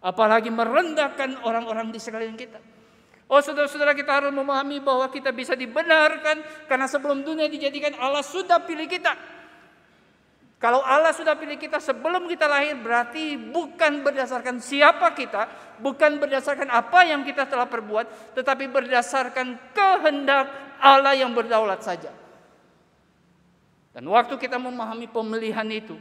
Apalagi merendahkan orang-orang di sekeliling kita. Oh saudara-saudara, kita harus memahami bahwa kita bisa dibenarkan karena sebelum dunia dijadikan Allah sudah pilih kita. Kalau Allah sudah pilih kita sebelum kita lahir, berarti bukan berdasarkan siapa kita, bukan berdasarkan apa yang kita telah perbuat, tetapi berdasarkan kehendak Allah yang berdaulat saja. Dan waktu kita memahami pemilihan itu,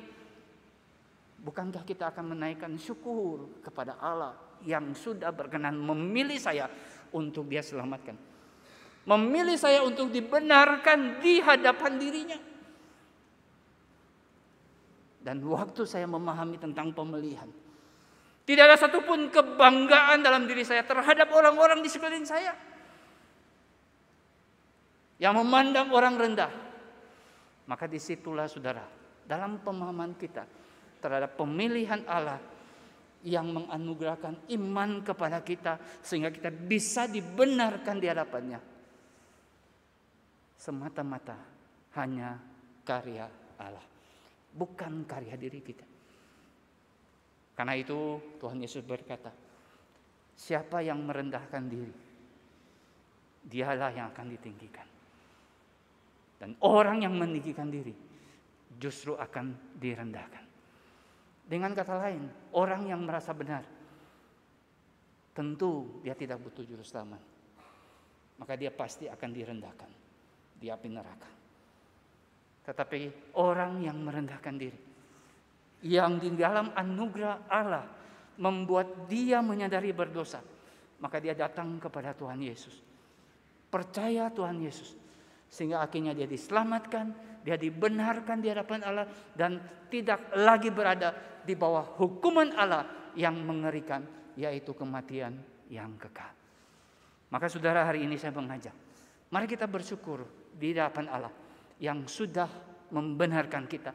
bukankah kita akan menaikkan syukur kepada Allah yang sudah berkenan memilih saya untuk Dia selamatkan, memilih saya untuk dibenarkan di hadapan dirinya. Dan waktu saya memahami tentang pemilihan, tidak ada satupun kebanggaan dalam diri saya terhadap orang-orang di sekeliling saya yang memandang orang rendah. Maka disitulah saudara, dalam pemahaman kita terhadap pemilihan Allah yang menganugerahkan iman kepada kita sehingga kita bisa dibenarkan di hadapannya, semata-mata hanya karya Allah, bukan karya diri kita. Karena itu Tuhan Yesus berkata, siapa yang merendahkan diri, dialah yang akan ditinggikan. Dan orang yang meninggikan diri justru akan direndahkan. Dengan kata lain, orang yang merasa benar, tentu dia tidak butuh juru selamat. Maka dia pasti akan direndahkan di api neraka. Tetapi orang yang merendahkan diri, yang di dalam anugerah Allah membuat dia menyadari berdosa, maka dia datang kepada Tuhan Yesus, percaya Tuhan Yesus, sehingga akhirnya dia diselamatkan, dia dibenarkan di hadapan Allah, dan tidak lagi berada di bawah hukuman Allah yang mengerikan, yaitu kematian yang kekal. Maka saudara, hari ini saya mengajak, mari kita bersyukur di hadapan Allah yang sudah membenarkan kita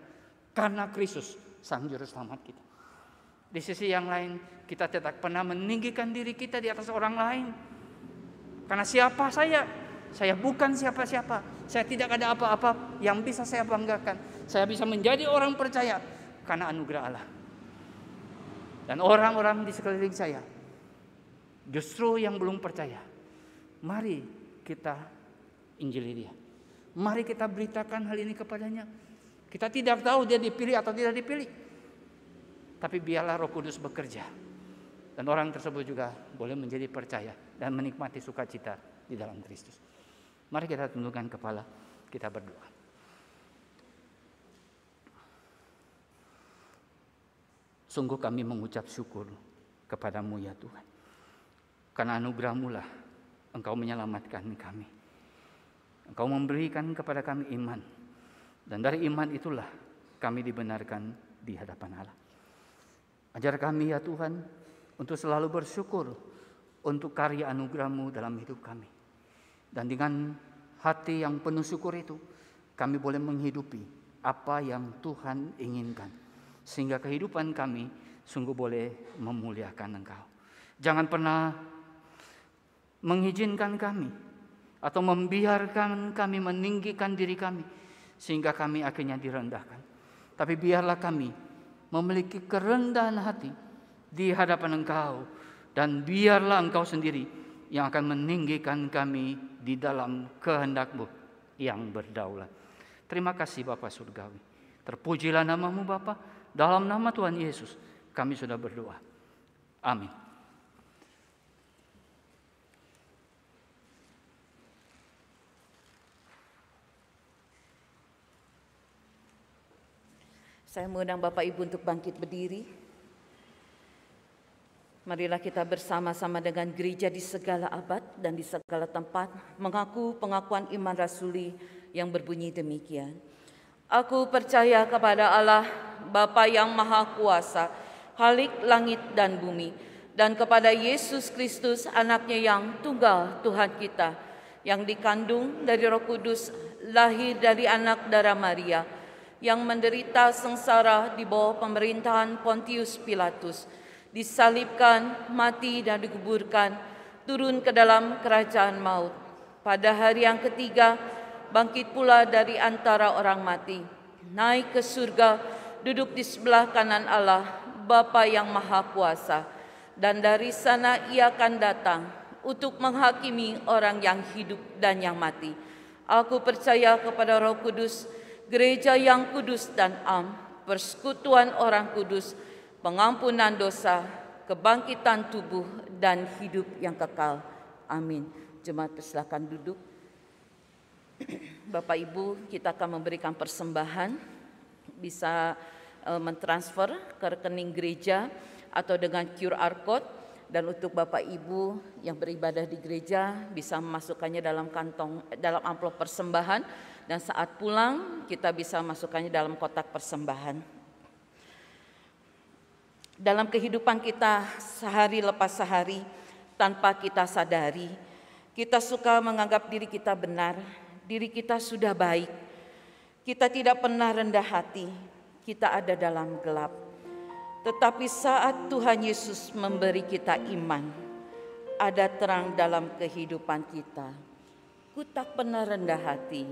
karena Kristus Sang Juru Selamat kita. Di sisi yang lain, kita tidak pernah meninggikan diri kita di atas orang lain. Karena siapa saya? Saya bukan siapa-siapa. Saya tidak ada apa-apa yang bisa saya banggakan. Saya bisa menjadi orang percaya karena anugerah Allah. Dan orang-orang di sekeliling saya justru yang belum percaya, mari kita injili dia. Mari kita beritakan hal ini kepadanya. Kita tidak tahu dia dipilih atau tidak dipilih, tapi biarlah Roh Kudus bekerja, dan orang tersebut juga boleh menjadi percaya dan menikmati sukacita di dalam Kristus. Mari kita tundukkan kepala, kita berdoa. Sungguh kami mengucap syukur kepadamu ya Tuhan, karena anugerah-Mu lah Engkau menyelamatkan kami. Engkau memberikan kepada kami iman, dan dari iman itulah kami dibenarkan di hadapan Allah. Ajar kami ya Tuhan untuk selalu bersyukur untuk karya anugerah-Mu dalam hidup kami. Dan dengan hati yang penuh syukur itu, kami boleh menghidupi apa yang Tuhan inginkan, sehingga kehidupan kami sungguh boleh memuliakan Engkau. Jangan pernah mengizinkan kami atau membiarkan kami meninggikan diri kami sehingga kami akhirnya direndahkan. Tapi biarlah kami memiliki kerendahan hati di hadapan Engkau, dan biarlah Engkau sendiri yang akan meninggikan kami di dalam kehendak-Mu yang berdaulat. Terima kasih Bapa Surgawi. Terpujilah nama-Mu Bapa. Dalam nama Tuhan Yesus kami sudah berdoa. Amin. Saya mengundang Bapak Ibu untuk bangkit berdiri. Marilah kita bersama-sama dengan gereja di segala abad dan di segala tempat mengaku pengakuan iman rasuli yang berbunyi demikian. Aku percaya kepada Allah, Bapa yang Maha Kuasa, Khalik langit dan bumi, dan kepada Yesus Kristus, anaknya yang tunggal Tuhan kita, yang dikandung dari Roh Kudus, lahir dari anak darah Maria, yang menderita sengsara di bawah pemerintahan Pontius Pilatus, disalibkan, mati dan dikuburkan, turun ke dalam kerajaan maut. Pada hari yang ketiga, bangkit pula dari antara orang mati, naik ke surga, duduk di sebelah kanan Allah, Bapa yang Maha Kuasa, dan dari sana Ia akan datang untuk menghakimi orang yang hidup dan yang mati. Aku percaya kepada Roh Kudus, gereja yang kudus dan am, persekutuan orang kudus, pengampunan dosa, kebangkitan tubuh, dan hidup yang kekal. Amin. Jemaat persilakan duduk. Bapak Ibu, kita akan memberikan persembahan, bisa mentransfer ke rekening gereja atau dengan QR code, dan untuk Bapak Ibu yang beribadah di gereja bisa memasukkannya dalam amplop persembahan, dan saat pulang kita bisa masukkannya dalam kotak persembahan. Dalam kehidupan kita sehari lepas sehari, tanpa kita sadari, kita suka menganggap diri kita benar, diri kita sudah baik. Kita tidak pernah rendah hati, kita ada dalam gelap. Tetapi saat Tuhan Yesus memberi kita iman, ada terang dalam kehidupan kita. Ku tak pernah rendah hati.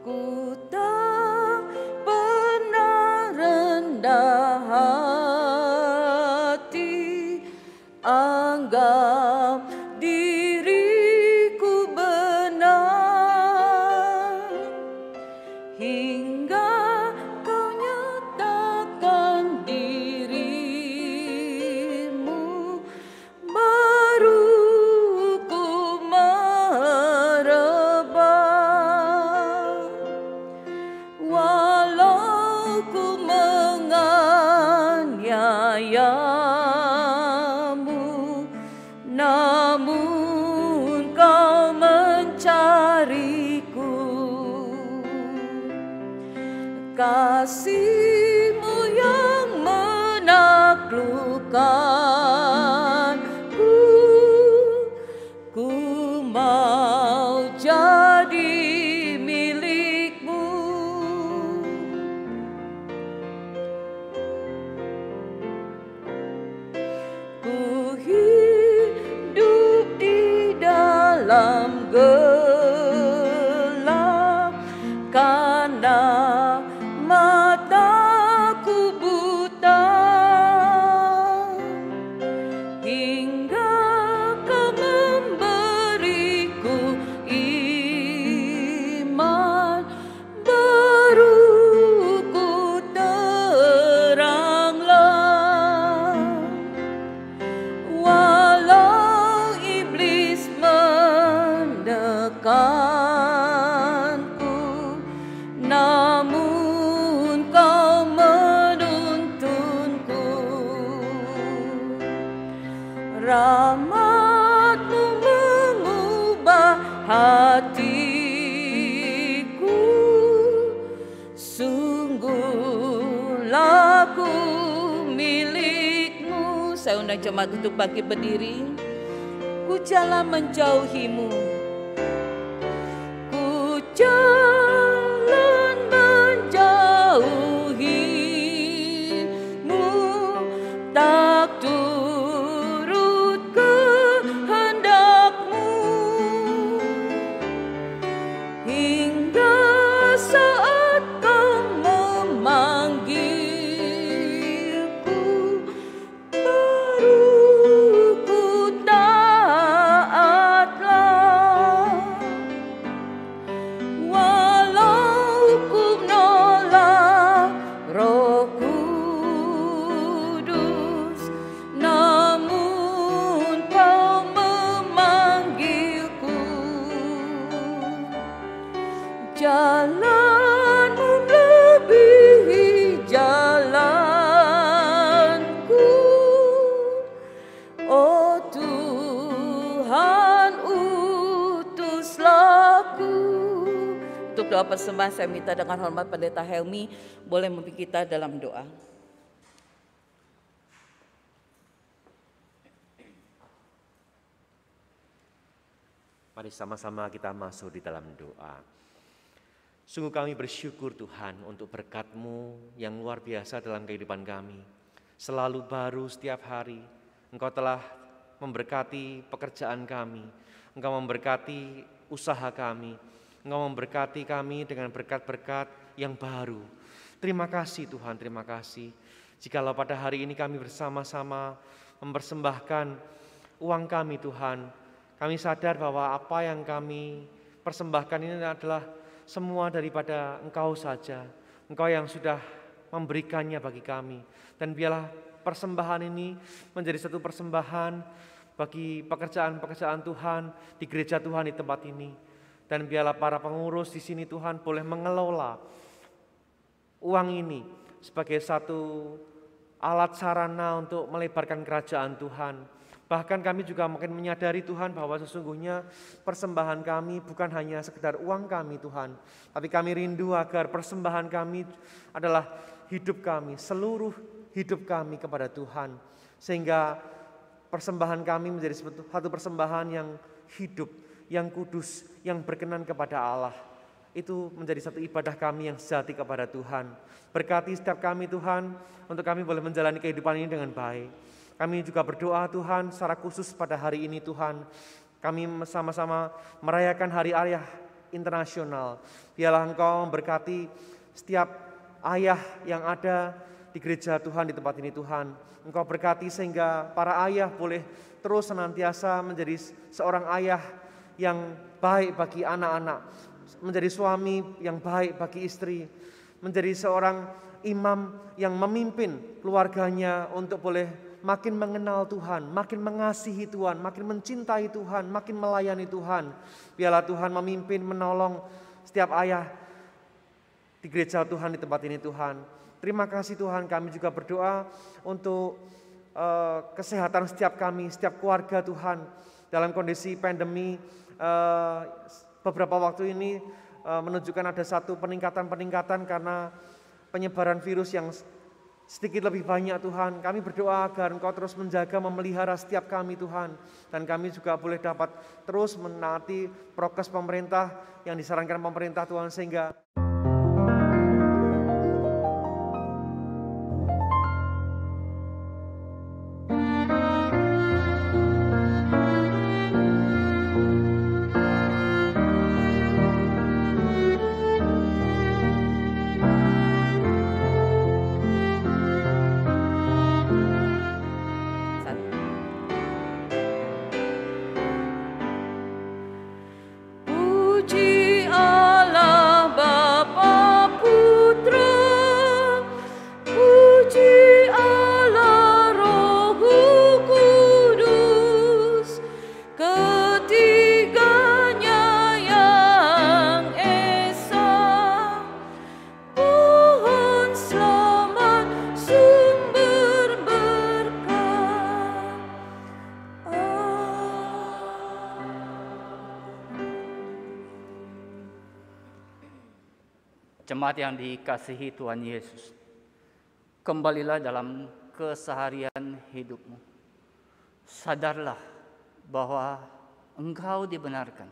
Ku tak pernah rendah hati, anggap diriku benar, hingga kau nyatakan dirimu, baru ku merebah. Walau ku menganiayamu, namun kau mencariku. Kasih-Mu yang menaklukkanku, ku mau jadi milik-Mu. Ku hidup di dalam gelap karena mataku buta, hingga Kau memberiku iman, baru ku teranglah. Walau iblis mendekanku, namun Kau menuntunku. Rahmat-Mu mengubah hatiku, sungguhlah ku milik-Mu. Saya undang jemaat untuk bangkit berdiri. Ku jalan menjauhi-Mu, ku jalan menjauhi-Mu, tak turut kehendak-Mu, hingga saat Kau memanggilku, baru ku taatlah. Walau ku menolak Roh Kudus, namun Kau memanggilku. Jalan-Mu lebih membawa persembahan, saya minta dengan hormat Pendeta Helmi boleh memimpin kita dalam doa. Mari sama-sama kita masuk di dalam doa. Sungguh kami bersyukur Tuhan untuk berkat-Mu yang luar biasa dalam kehidupan kami. Selalu baru setiap hari. Engkau telah memberkati pekerjaan kami. Engkau memberkati usaha kami. Engkau memberkati kami dengan berkat-berkat yang baru. Terima kasih Tuhan, terima kasih. Jikalau pada hari ini kami bersama-sama mempersembahkan uang kami Tuhan, kami sadar bahwa apa yang kami persembahkan ini adalah semua daripada Engkau saja. Engkau yang sudah memberikannya bagi kami. Dan biarlah persembahan ini menjadi satu persembahan bagi pekerjaan-pekerjaan Tuhan di gereja Tuhan di tempat ini. Dan biarlah para pengurus di sini Tuhan boleh mengelola uang ini sebagai satu alat sarana untuk melebarkan kerajaan Tuhan. Bahkan kami juga makin menyadari Tuhan bahwa sesungguhnya persembahan kami bukan hanya sekedar uang kami Tuhan, tapi kami rindu agar persembahan kami adalah hidup kami, seluruh hidup kami kepada Tuhan. Sehingga persembahan kami menjadi satu persembahan yang hidup, yang kudus, yang berkenan kepada Allah. Itu menjadi satu ibadah kami yang sejati kepada Tuhan. Berkati setiap kami Tuhan, untuk kami boleh menjalani kehidupan ini dengan baik. Kami juga berdoa Tuhan secara khusus pada hari ini Tuhan. Kami sama-sama merayakan Hari Ayah Internasional. Biarlah Engkau memberkati setiap ayah yang ada di gereja Tuhan di tempat ini Tuhan. Engkau berkati sehingga para ayah boleh terus senantiasa menjadi seorang ayah yang baik bagi anak-anak. Menjadi suami yang baik bagi istri. Menjadi seorang imam yang memimpin keluarganya untuk boleh makin mengenal Tuhan, makin mengasihi Tuhan, makin mencintai Tuhan, makin melayani Tuhan. Biarlah Tuhan memimpin, menolong setiap ayah di gereja Tuhan di tempat ini Tuhan. Terima kasih Tuhan, kami juga berdoa untuk kesehatan setiap kami, setiap keluarga Tuhan. Dalam kondisi pandemi beberapa waktu ini menunjukkan ada satu peningkatan karena penyebaran virus yang sedikit lebih banyak Tuhan. Kami berdoa agar Engkau terus menjaga, memelihara setiap kami Tuhan. Dan kami juga boleh dapat terus menaati prokes pemerintah yang disarankan pemerintah Tuhan, sehingga Jemaat yang dikasihi Tuhan Yesus, kembalilah dalam keseharian hidupmu. Sadarlah bahwa engkau dibenarkan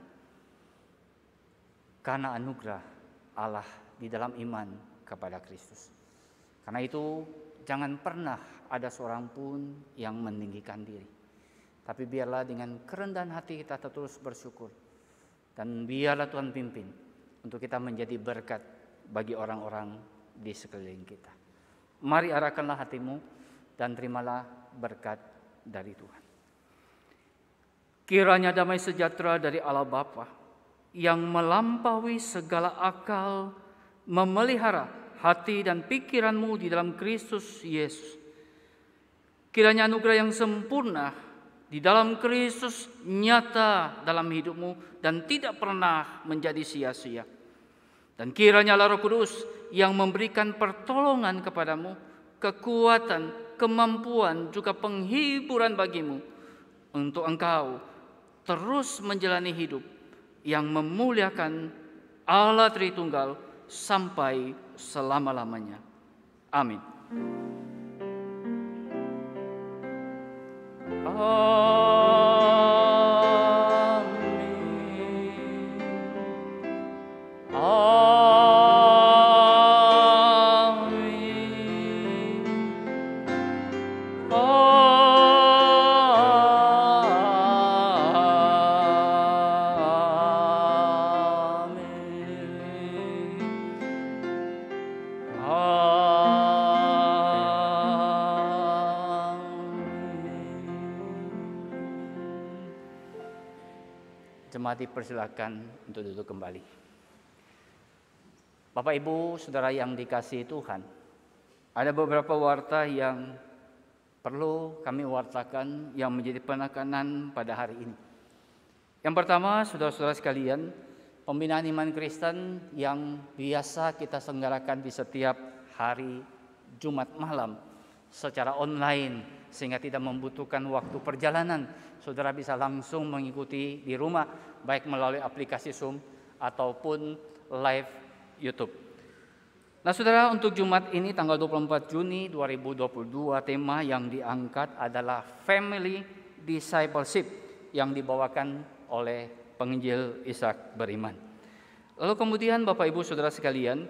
karena anugerah Allah di dalam iman kepada Kristus. Karena itu jangan pernah ada seorang pun yang meninggikan diri. Tapi biarlah dengan kerendahan hati kita terus bersyukur. Dan biarlah Tuhan pimpin untuk kita menjadi berkat bagi orang-orang di sekeliling kita. Mari arahkanlah hatimu dan terimalah berkat dari Tuhan. Kiranya damai sejahtera dari Allah Bapa yang melampaui segala akal memelihara hati dan pikiranmu di dalam Kristus Yesus. Kiranya anugerah yang sempurna di dalam Kristus nyata dalam hidupmu dan tidak pernah menjadi sia-sia. Dan kiranya Roh Kudus yang memberikan pertolongan kepadamu, kekuatan, kemampuan, juga penghiburan bagimu untuk engkau terus menjalani hidup yang memuliakan Allah Tritunggal sampai selama-lamanya. Amin. Jemaat dipersilakan untuk duduk kembali. Bapak Ibu, Saudara yang dikasihi Tuhan, ada beberapa warta yang perlu kami wartakan yang menjadi penekanan pada hari ini. Yang pertama, saudara-saudara sekalian, pembinaan iman Kristen yang biasa kita selenggarakan di setiap hari Jumat malam secara online, sehingga tidak membutuhkan waktu perjalanan. Saudara bisa langsung mengikuti di rumah, baik melalui aplikasi Zoom ataupun live YouTube. Nah saudara, untuk Jumat ini tanggal 24 Juni 2022, tema yang diangkat adalah Family Discipleship yang dibawakan oleh penginjil Ishak Beriman. Lalu kemudian Bapak Ibu Saudara sekalian,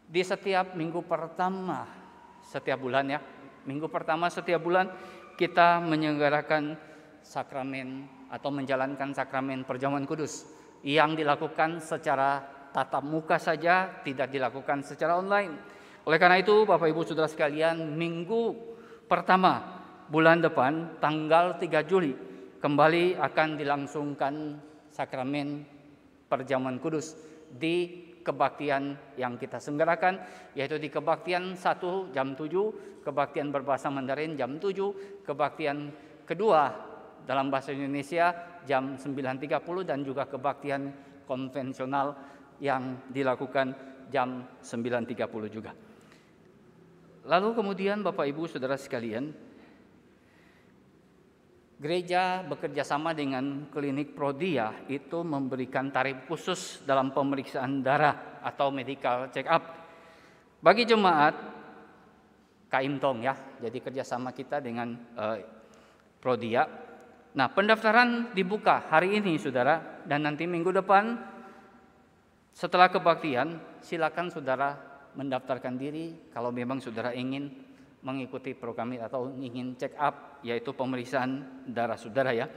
di setiap minggu pertama setiap bulan ya, minggu pertama setiap bulan kita menyelenggarakan sakramen atau menjalankan sakramen perjamuan kudus yang dilakukan secara tatap muka saja, tidak dilakukan secara online. Oleh karena itu Bapak Ibu Saudara sekalian, minggu pertama bulan depan tanggal 3 Juli kembali akan dilangsungkan sakramen perjamuan kudus di kebaktian yang kita selenggarakan, yaitu di kebaktian 1 jam 7, kebaktian berbahasa Mandarin jam 7, kebaktian kedua dalam bahasa Indonesia jam 9.30 dan juga kebaktian konvensional yang dilakukan jam 9.30 juga. Lalu kemudian Bapak Ibu Saudara sekalian, gereja bekerja sama dengan klinik Prodia itu memberikan tarif khusus dalam pemeriksaan darah atau medical check up bagi jemaat Kaimtong ya. Jadi kerjasama kita dengan Prodia. Nah, pendaftaran dibuka hari ini saudara, dan nanti minggu depan setelah kebaktian silakan saudara mendaftarkan diri kalau memang saudara ingin mengikuti program ini atau ingin check up, yaitu pemeriksaan darah saudara ya.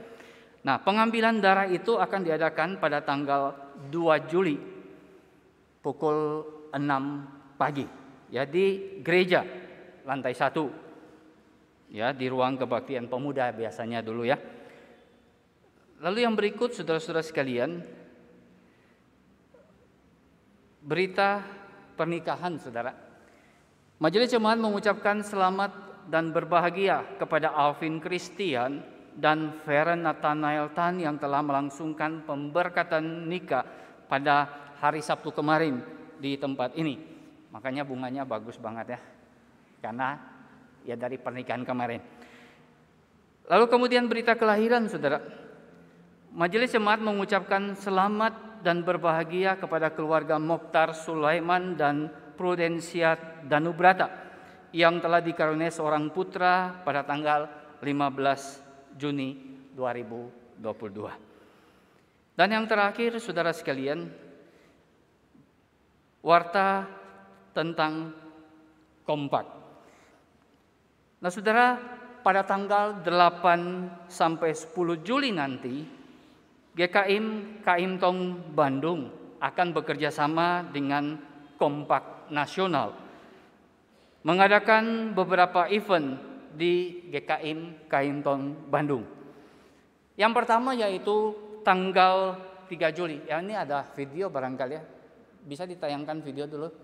Nah, pengambilan darah itu akan diadakan pada tanggal 2 Juli pukul 6 pagi ya di gereja lantai 1 ya, di ruang kebaktian pemuda biasanya dulu ya. Lalu yang berikut saudara-saudara sekalian, berita pernikahan saudara. Majelis Jemaat mengucapkan selamat dan berbahagia kepada Alvin Christian dan Feren Nathanael Tan yang telah melangsungkan pemberkatan nikah pada hari Sabtu kemarin di tempat ini. Makanya bunganya bagus banget ya, karena ya dari pernikahan kemarin. Lalu kemudian berita kelahiran saudara. Majelis Jemaat mengucapkan selamat dan berbahagia kepada keluarga Mokhtar Sulaiman dan Prudensia Danubrata yang telah dikaruniai seorang putra pada tanggal 15 Juni 2022. Dan yang terakhir saudara sekalian, warta tentang Kompak. Nah saudara, pada tanggal 8 sampai 10 Juli nanti GKIM Kaimtong Bandung akan bekerja sama dengan Kompak Nasional mengadakan beberapa event di GKIM Kaimtong Bandung. Yang pertama yaitu tanggal 3 Juli. Ya, ini ada video barangkali ya. Bisa ditayangkan video dulu.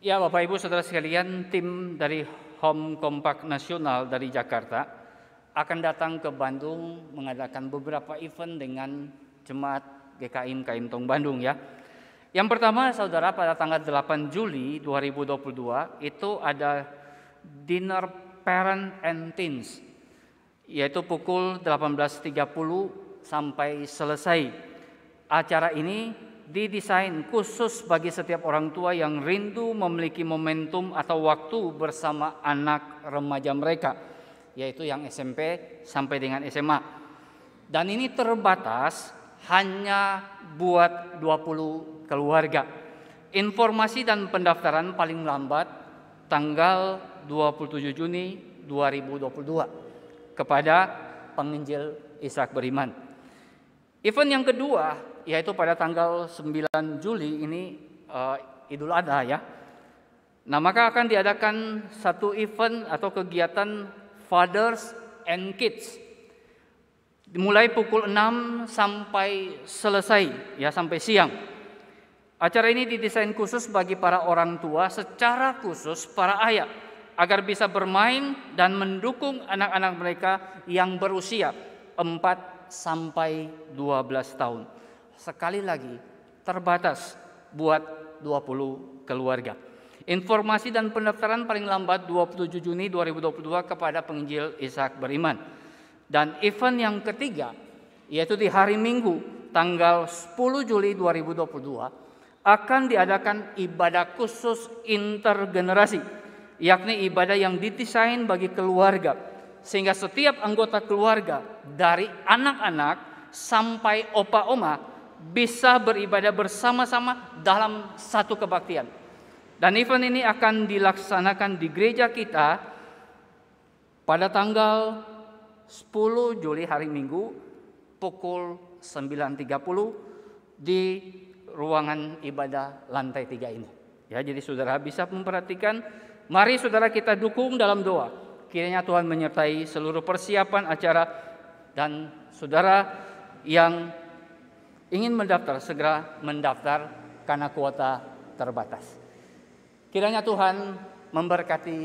Ya, Bapak Ibu Saudara sekalian, tim dari Home Kompak Nasional dari Jakarta akan datang ke Bandung mengadakan beberapa event dengan jemaat GKIM Kaintong Bandung ya. Yang pertama Saudara, pada tanggal 8 Juli 2022 itu ada dinner parent and teens, yaitu pukul 18.30 sampai selesai. Acara ini didesain khusus bagi setiap orang tua yang rindu memiliki momentum atau waktu bersama anak remaja mereka, yaitu yang SMP sampai dengan SMA. Dan ini terbatas hanya buat 20 keluarga. Informasi dan pendaftaran paling lambat tanggal 27 Juni 2022 kepada penginjil Ishak Beriman. Event yang kedua yaitu pada tanggal 9 Juli ini Idul Adha ya. Nah, maka akan diadakan satu event atau kegiatan Fathers and Kids. Mulai pukul 6 sampai selesai ya, sampai siang. Acara ini didesain khusus bagi para orang tua, secara khusus para ayah, agar bisa bermain dan mendukung anak-anak mereka yang berusia 4 sampai 12 tahun. Sekali lagi, terbatas buat 20 keluarga. Informasi dan pendaftaran paling lambat 27 Juni 2022 kepada penginjil Ishak Beriman. Dan event yang ketiga, yaitu di hari Minggu tanggal 10 Juli 2022 akan diadakan ibadah khusus intergenerasi, yakni ibadah yang didesain bagi keluarga, sehingga setiap anggota keluarga dari anak-anak sampai opa-oma bisa beribadah bersama-sama dalam satu kebaktian. Dan event ini akan dilaksanakan di gereja kita pada tanggal 10 Juli hari Minggu pukul 9.30 di ruangan ibadah lantai 3 ini. Ya, jadi saudara bisa memperhatikan, mari saudara kita dukung dalam doa. Kiranya Tuhan menyertai seluruh persiapan acara, dan saudara yang ingin mendaftar segera mendaftar karena kuota terbatas. Kiranya Tuhan memberkati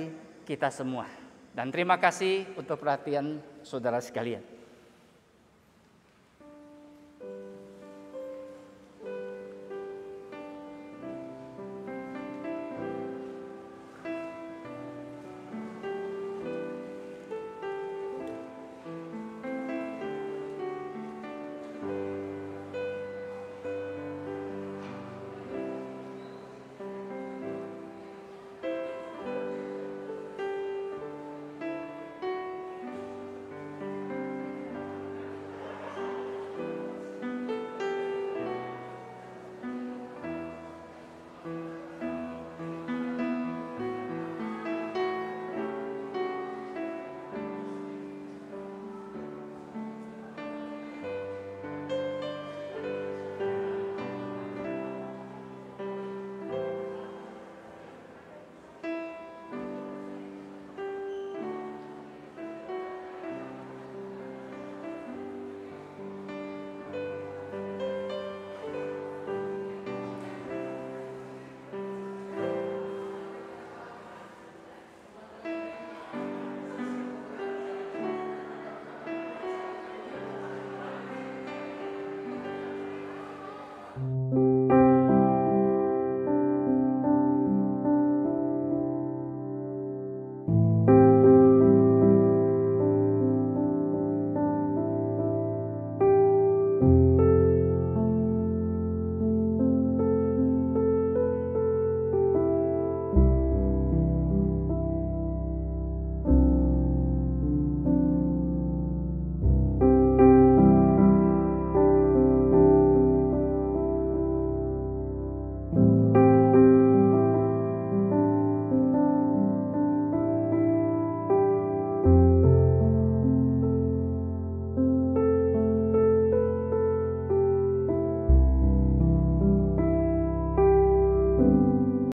kita semua. Dan terima kasih untuk perhatian saudara sekalian.